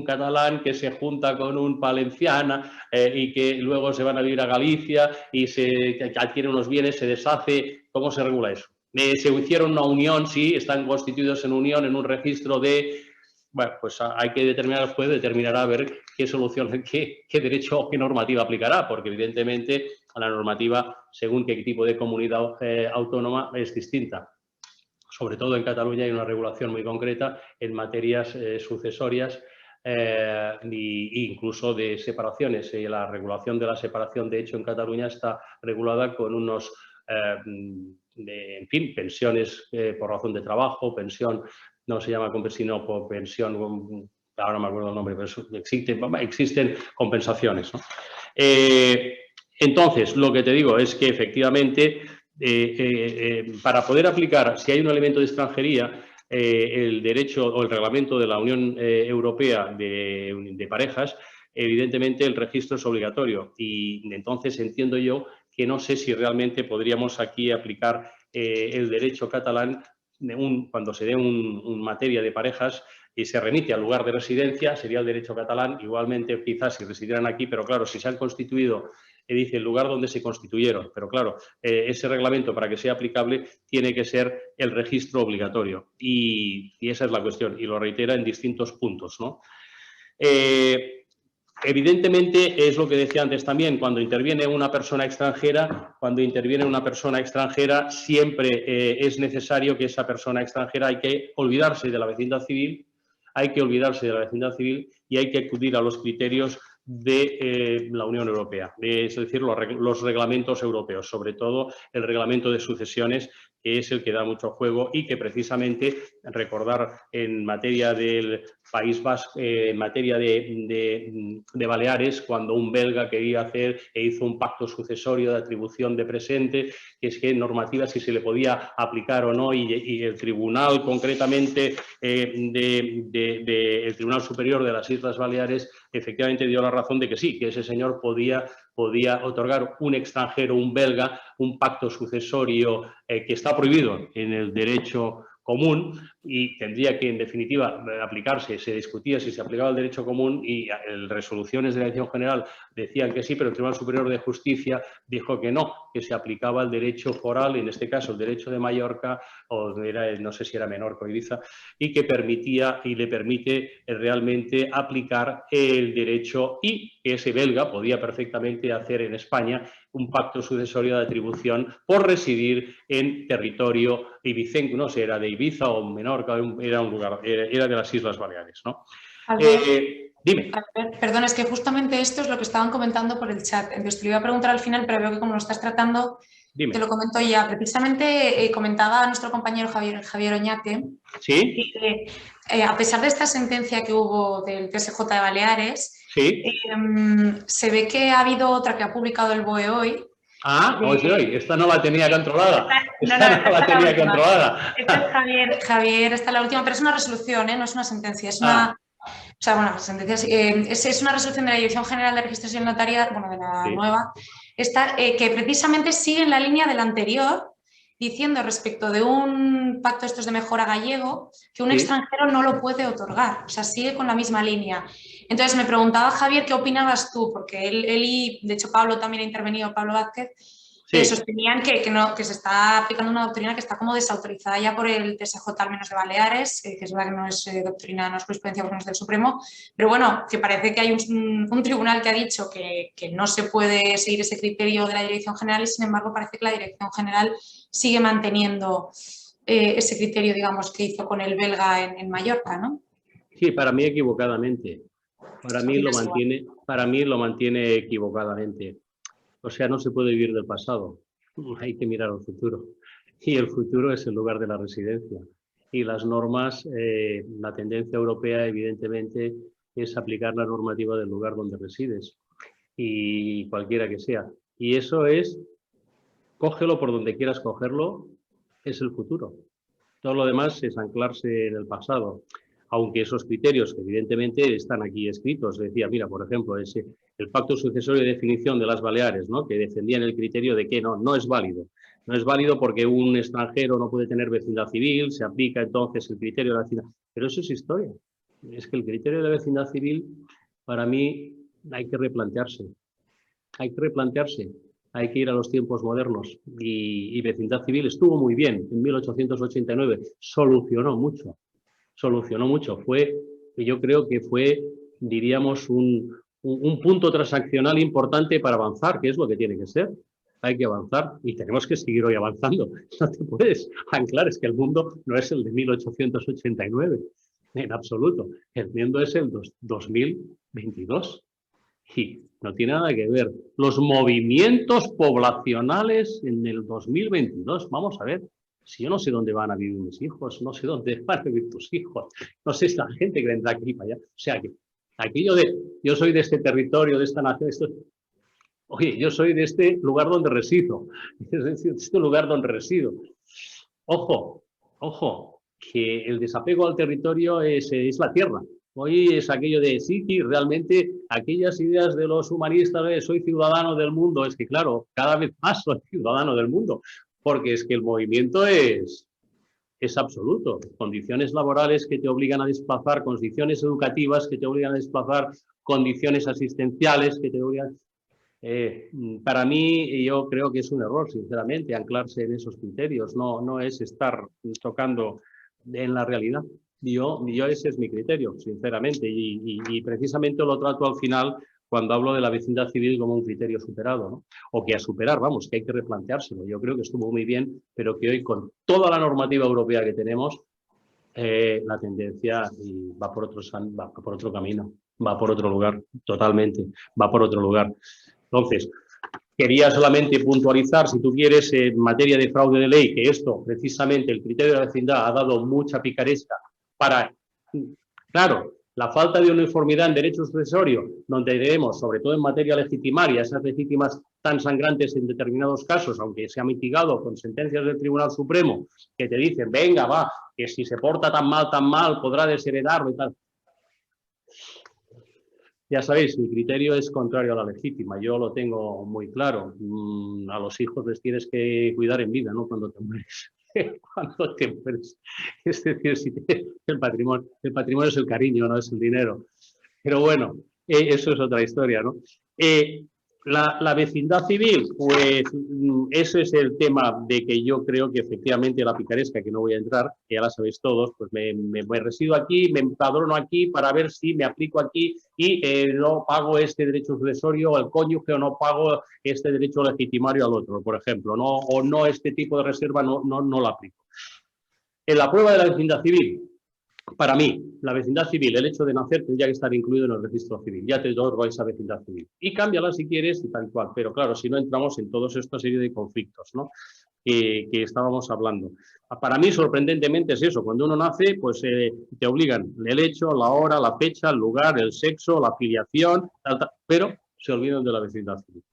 catalán que se junta con un valenciana y que luego se van a vivir a Galicia y se adquiere unos bienes, se deshace. ¿Cómo se regula eso? Se hicieron una unión, sí, están constituidos en unión, en un registro de... Bueno, pues hay que determinar, el juez determinará a ver qué solución, qué derecho o qué normativa aplicará, porque evidentemente la normativa, según qué tipo de comunidad autónoma, es distinta. Sobre todo en Cataluña hay una regulación muy concreta en materias sucesorias e incluso de separaciones. La regulación de la separación, de hecho, en Cataluña está regulada con unos... en fin, pensiones por razón de trabajo, pensión, no se llama sino por pensión, ahora no me acuerdo el nombre, pero existen compensaciones, ¿no? Entonces, lo que te digo es que efectivamente, para poder aplicar, si hay un elemento de extranjería, el derecho o el reglamento de la Unión Europea de parejas, evidentemente el registro es obligatorio y entonces entiendo yo que no sé si realmente podríamos aquí aplicar el derecho catalán cuando se dé un materia de parejas y se remite al lugar de residencia, sería el derecho catalán, igualmente quizás si residieran aquí, pero claro, si se han constituido, dice el lugar donde se constituyeron, pero claro, ese reglamento para que sea aplicable tiene que ser el registro obligatorio y esa es la cuestión y lo reitera en distintos puntos, ¿no? Evidentemente, es lo que decía antes también, cuando interviene una persona extranjera, siempre es necesario que esa persona extranjera hay que olvidarse de la vecindad civil, y hay que acudir a los criterios de la Unión Europea, es decir, los reglamentos europeos, sobre todo el reglamento de sucesiones, que es el que da mucho juego y que precisamente, recordar en materia del País Vasco, en materia de Baleares, cuando un belga quería hacer e hizo un pacto sucesorio de atribución de presente, que es que normativa si se le podía aplicar o no, y el tribunal concretamente, el Tribunal Superior de las Islas Baleares, efectivamente dio la razón de que sí, que ese señor podía otorgar un extranjero, un belga, un pacto sucesorio que está prohibido en el derecho común y tendría que, en definitiva, aplicarse. Se discutía si se aplicaba el derecho común y resoluciones de la Dirección General decían que sí, pero el Tribunal Superior de Justicia dijo que no, que se aplicaba el derecho foral, en este caso el derecho de Mallorca, o no sé si era Menorca o Ibiza, y que permitía y le permite realmente aplicar el derecho y que ese belga podía perfectamente hacer en España un pacto sucesorio de atribución por residir en territorio ibicenco, no sé, era de Ibiza o Menorca, era un lugar, era de las Islas Baleares, ¿no? Dime. Perdón, es que justamente esto es lo que estaban comentando por el chat. Entonces te lo iba a preguntar al final, pero veo que como lo estás tratando, Dime. Te lo comento ya. Precisamente comentaba nuestro compañero Javier Oñate, ¿Sí? que a pesar de esta sentencia que hubo del TSJ de Baleares, ¿Sí? se ve que ha habido otra que ha publicado el BOE hoy. Ah, hoy, esta no la tenía controlada. Esta Esta no la tenía controlada. Esta es Javier, esta es la última, pero es una resolución, no es una sentencia, es una... O sea, bueno, es una resolución de la Dirección General de Registros y Notaría, bueno, de la nueva, que precisamente sigue en la línea del anterior, diciendo respecto de un pacto estos de mejora gallego, que un extranjero no lo puede otorgar, o sea, sigue con la misma línea. Entonces me preguntaba Javier qué opinabas tú, porque él y, de hecho, Pablo también ha intervenido, Pablo Vázquez, sostenían que se está aplicando una doctrina que está como desautorizada ya por el TSJ, al menos de Baleares, que es verdad que no es doctrina, no es jurisprudencia porque no es del Supremo, pero bueno, que parece que hay un tribunal que ha dicho que no se puede seguir ese criterio de la Dirección General y, sin embargo, parece que la Dirección General sigue manteniendo ese criterio, digamos, que hizo con el belga en Mallorca, ¿no? Sí, para mí equivocadamente. Para mí lo mantiene equivocadamente. O sea, no se puede vivir del pasado, hay que mirar al futuro. Y el futuro es el lugar de la residencia. Y las normas, la tendencia europea, evidentemente, es aplicar la normativa del lugar donde resides, y cualquiera que sea. Y eso es, cógelo por donde quieras cogerlo, es el futuro. Todo lo demás es anclarse en el pasado. Aunque esos criterios, que evidentemente están aquí escritos, decía, mira, por ejemplo, el pacto sucesorio de definición de las Baleares, ¿no?, que defendían el criterio de que no es válido. No es válido porque un extranjero no puede tener vecindad civil, se aplica entonces el criterio de la vecindad. Pero eso es historia. Es que el criterio de la vecindad civil, para mí, hay que replantearse. Hay que replantearse. Hay que ir a los tiempos modernos. Y vecindad civil estuvo muy bien en 1889, solucionó mucho. Yo creo que fue, diríamos, un punto transaccional importante para avanzar, que es lo que tiene que ser. Hay que avanzar y tenemos que seguir hoy avanzando. No te puedes anclar, es que el mundo no es el de 1889, en absoluto. El mundo es el 2022 y no tiene nada que ver. Los movimientos poblacionales en el 2022, vamos a ver. Si yo no sé dónde van a vivir mis hijos, no sé dónde van a vivir tus hijos, no sé esta gente que vendrá aquí para allá. O sea que aquello de yo soy de este territorio, de esta nación, oye, yo soy de este lugar donde resido, es decir, de este lugar donde resido. Ojo, que el desapego al territorio es la tierra. Hoy es aquello de sí, realmente aquellas ideas de los humanistas de soy ciudadano del mundo, es que claro, cada vez más soy ciudadano del mundo, porque es que el movimiento es absoluto. Condiciones laborales que te obligan a desplazar, condiciones educativas que te obligan a desplazar, condiciones asistenciales que te obligan... para mí, yo creo que es un error, sinceramente, anclarse en esos criterios. No es estar tocando en la realidad. Yo ese es mi criterio, sinceramente, y precisamente lo trato al final cuando hablo de la vecindad civil como un criterio superado, ¿no? O que a superar, vamos, que hay que replanteárselo. Yo creo que estuvo muy bien, pero que hoy con toda la normativa europea que tenemos, la tendencia va por otro camino, va por otro lugar, totalmente, va por otro lugar. Entonces, quería solamente puntualizar, si tú quieres, en materia de fraude de ley, que esto, precisamente, el criterio de la vecindad ha dado mucha picaresca para, claro, la falta de uniformidad en derecho sucesorio, donde debemos, sobre todo en materia legitimaria, esas legítimas tan sangrantes en determinados casos, aunque se ha mitigado con sentencias del Tribunal Supremo, que te dicen, venga, va, que si se porta tan mal, podrá desheredarlo y tal. Ya sabéis, mi criterio es contrario a la legítima, yo lo tengo muy claro. A los hijos les tienes que cuidar en vida, no cuando te mueres. Cuando te mueres. Es decir, el patrimonio es el cariño, no es el dinero. Pero bueno, eso es otra historia, ¿no? La vecindad civil, pues ese es el tema de que yo creo que efectivamente la picaresca, que no voy a entrar, que ya la sabéis todos, pues me resido aquí, me empadrono aquí para ver si me aplico aquí y no pago este derecho sucesorio al cónyuge o no pago este derecho legitimario al otro, por ejemplo, ¿no? O no este tipo de reserva no la aplico. En la prueba de la vecindad civil, Para mí, la vecindad civil, el hecho de nacer, tendría que estar incluido en el registro civil. Ya te otorgo esa vecindad civil. Y cámbiala si quieres y tal cual. Pero claro, si no entramos en toda esta serie de conflictos, ¿no? Que estábamos hablando. Para mí, sorprendentemente, es eso. Cuando uno nace, pues te obligan el hecho, la hora, la fecha, el lugar, el sexo, la filiación, pero se olvidan de la vecindad civil.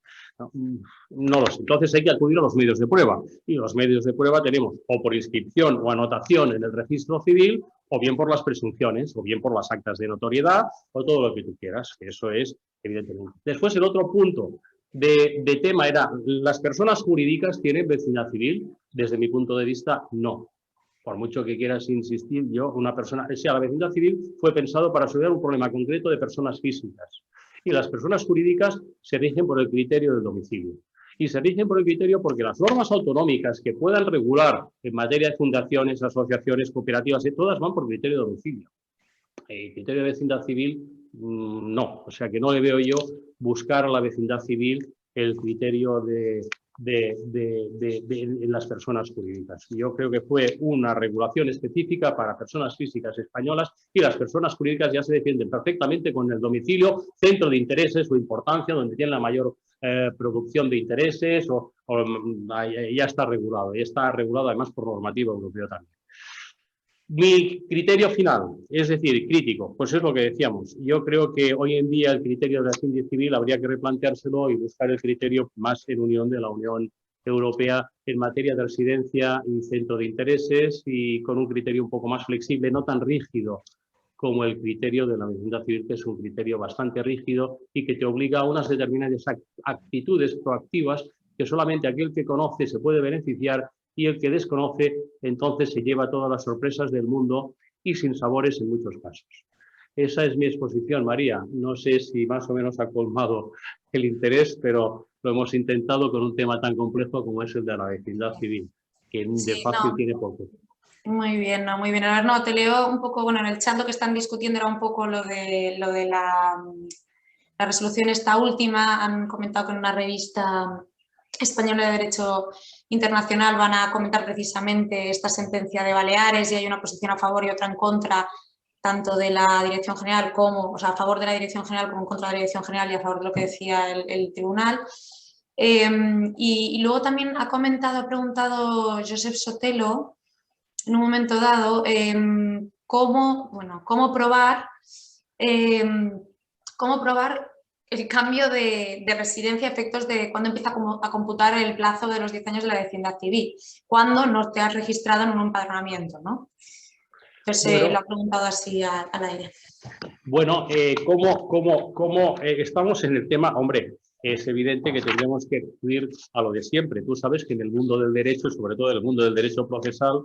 No lo sé. Entonces hay que acudir a los medios de prueba. Y los medios de prueba tenemos o por inscripción o anotación en el registro civil, o bien por las presunciones, o bien por las actas de notoriedad, o todo lo que tú quieras. Eso es evidentemente. Después, el otro punto de tema era, ¿las personas jurídicas tienen vecindad civil? Desde mi punto de vista, no. Por mucho que quieras insistir, una persona, o sea, la vecindad civil fue pensado para resolver un problema concreto de personas físicas. Y las personas jurídicas se rigen por el criterio del domicilio. Y se rigen por el criterio porque las normas autonómicas que puedan regular en materia de fundaciones, asociaciones, cooperativas, todas van por criterio de domicilio. El criterio de vecindad civil, no. O sea que no le veo yo buscar a la vecindad civil el criterio en las personas jurídicas. Yo creo que fue una regulación específica para personas físicas españolas y las personas jurídicas ya se defienden perfectamente con el domicilio, centro de intereses o importancia, donde tienen la mayor producción de intereses, ya está regulado. Y está regulado además por normativa europea también. Mi criterio final, es decir, crítico, pues es lo que decíamos. Yo creo que hoy en día el criterio de la vecindad civil habría que replanteárselo y buscar el criterio más en unión de la Unión Europea en materia de residencia y centro de intereses y con un criterio un poco más flexible, no tan rígido como el criterio de la vecindad civil, que es un criterio bastante rígido y que te obliga a unas determinadas actitudes proactivas que solamente aquel que conoce se puede beneficiar y el que desconoce entonces se lleva todas las sorpresas del mundo y sin sabores en muchos casos. Esa es mi exposición, María. No sé si más o menos ha colmado el interés, pero lo hemos intentado con un tema tan complejo como es el de la vecindad civil, que de fácil tiene poco. Muy bien, no, muy bien. A ver, no, te leo un poco, bueno, en el chat lo que están discutiendo era un poco lo de la resolución esta última. Han comentado que en una revista española de Derecho Internacional van a comentar precisamente esta sentencia de Baleares y hay una posición a favor y otra en contra, tanto de la Dirección General como, o sea, a favor de la Dirección General como en contra de la Dirección General y a favor de lo que decía el tribunal. Y luego también ha preguntado Josep Sotelo, en un momento dado, cómo probar el cambio de residencia a efectos de cuando empieza a computar el plazo de los 10 años de la vecindad civil, cuando no te has registrado en un empadronamiento, ¿no? Entonces, bueno, lo ha preguntado así al aire. Bueno, ¿cómo estamos en el tema? Hombre, es evidente que tendremos que acudir a lo de siempre. Tú sabes que en el mundo del derecho, sobre todo en el mundo del derecho procesal,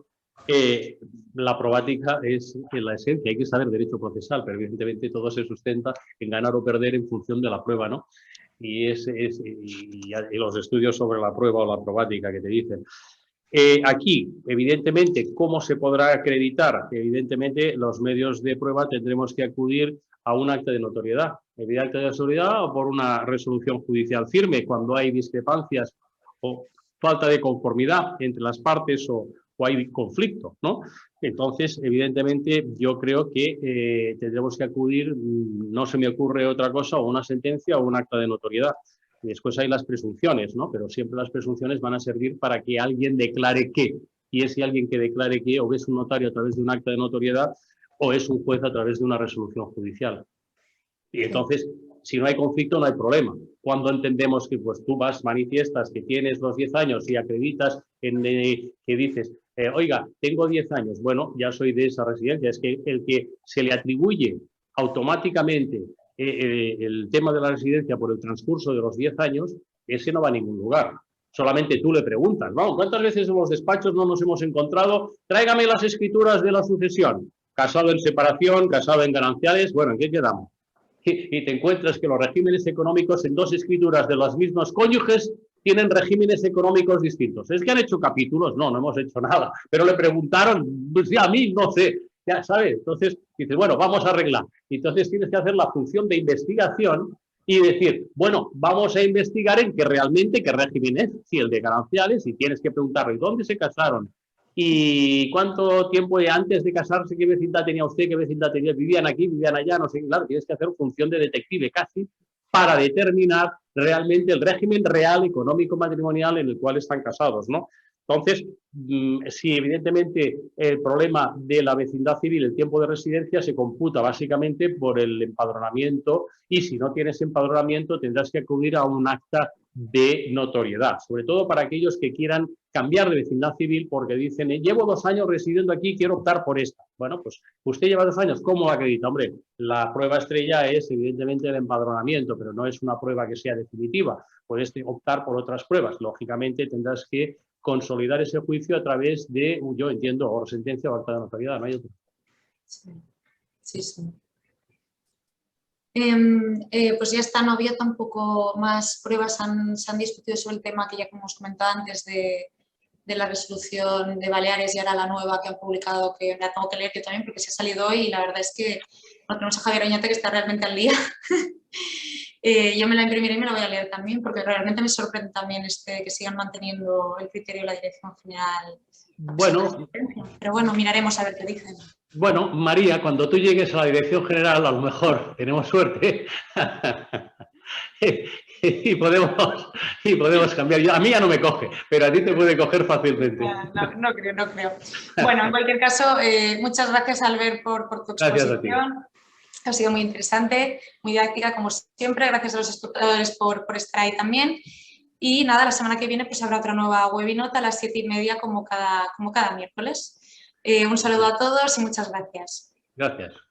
la probática es la esencia. Hay que saber derecho procesal, pero evidentemente todo se sustenta en ganar o perder en función de la prueba, ¿no? Y los estudios sobre la prueba o la probática que te dicen. Aquí, evidentemente, ¿cómo se podrá acreditar? Evidentemente, los medios de prueba tendremos que acudir a un acta de notoriedad. ¿El acta de notoriedad o por una resolución judicial firme cuando hay discrepancias o falta de conformidad entre las partes o hay conflicto, ¿no? Entonces, evidentemente, yo creo que tendremos que acudir, no se me ocurre otra cosa, o una sentencia o un acta de notoriedad. Y después hay las presunciones, ¿no? Pero siempre las presunciones van a servir para que alguien declare qué. Y ese alguien que declare qué, o es un notario a través de un acta de notoriedad, o es un juez a través de una resolución judicial. Y entonces, si no hay conflicto, no hay problema. Cuando entendemos que pues, tú manifiestas que tienes los 10 años y acreditas que dices, oiga, tengo 10 años, bueno, ya soy de esa residencia. Es que el que se le atribuye automáticamente el tema de la residencia por el transcurso de los 10 años, ese no va a ningún lugar. Solamente tú le preguntas, vamos, ¿cuántas veces en los despachos no nos hemos encontrado? Tráigame las escrituras de la sucesión. Casado en separación, casado en gananciales, bueno, ¿en qué quedamos? Y te encuentras que los regímenes económicos en dos escrituras de los mismos cónyuges tienen regímenes económicos distintos. ¿Es que han hecho capítulos? No, no hemos hecho nada. Pero le preguntaron, pues ya a mí, no sé, ya sabes. Entonces dices, bueno, vamos a arreglar. Entonces tienes que hacer la función de investigación y decir, bueno, vamos a investigar en qué realmente, qué régimen es, si el de gananciales, y tienes que preguntarle, ¿dónde se casaron? ¿Y cuánto tiempo antes de casarse, qué vecindad tenía usted, qué vecindad tenía? ¿Vivían aquí, vivían allá? No sé, claro, tienes que hacer función de detective casi para determinar realmente el régimen real económico matrimonial en el cual están casados, ¿no? Entonces, si evidentemente el problema de la vecindad civil, el tiempo de residencia, se computa básicamente por el empadronamiento, y si no tienes empadronamiento tendrás que acudir a un acta de notoriedad, sobre todo para aquellos que quieran cambiar de vecindad civil porque dicen, llevo 2 años residiendo aquí, quiero optar por esta. Bueno, pues usted lleva 2 años, ¿cómo lo acredita? Hombre, la prueba estrella es evidentemente el empadronamiento, pero no es una prueba que sea definitiva. Puedes optar por otras pruebas. Lógicamente tendrás que consolidar ese juicio a través de, yo entiendo, o sentencia o acta de notariedad, no hay otro. Sí, sí, sí. Pues ya está, no había tampoco más pruebas, se han discutido sobre el tema que ya hemos comentado antes de la resolución de Baleares y ahora la nueva que han publicado, que la tengo que leer yo también porque se ha salido hoy y la verdad es que bueno, tenemos a Javier Oñate que está realmente al día. Yo me la imprimiré y me la voy a leer también porque realmente me sorprende también que sigan manteniendo el criterio de la Dirección General. Bueno, pero bueno, miraremos a ver qué dicen. Bueno, María, cuando tú llegues a la Dirección General, a lo mejor tenemos suerte y podemos cambiar. A mí ya no me coge, pero a ti te puede coger fácilmente. No creo. Bueno, en cualquier caso, muchas gracias, Albert, por tu exposición. Gracias a ti. Ha sido muy interesante, muy didáctica, como siempre. Gracias a los espectadores por estar ahí también. Y nada, la semana que viene pues habrá otra nueva webinota a las 7:30 como cada miércoles. Un saludo a todos y muchas gracias. Gracias.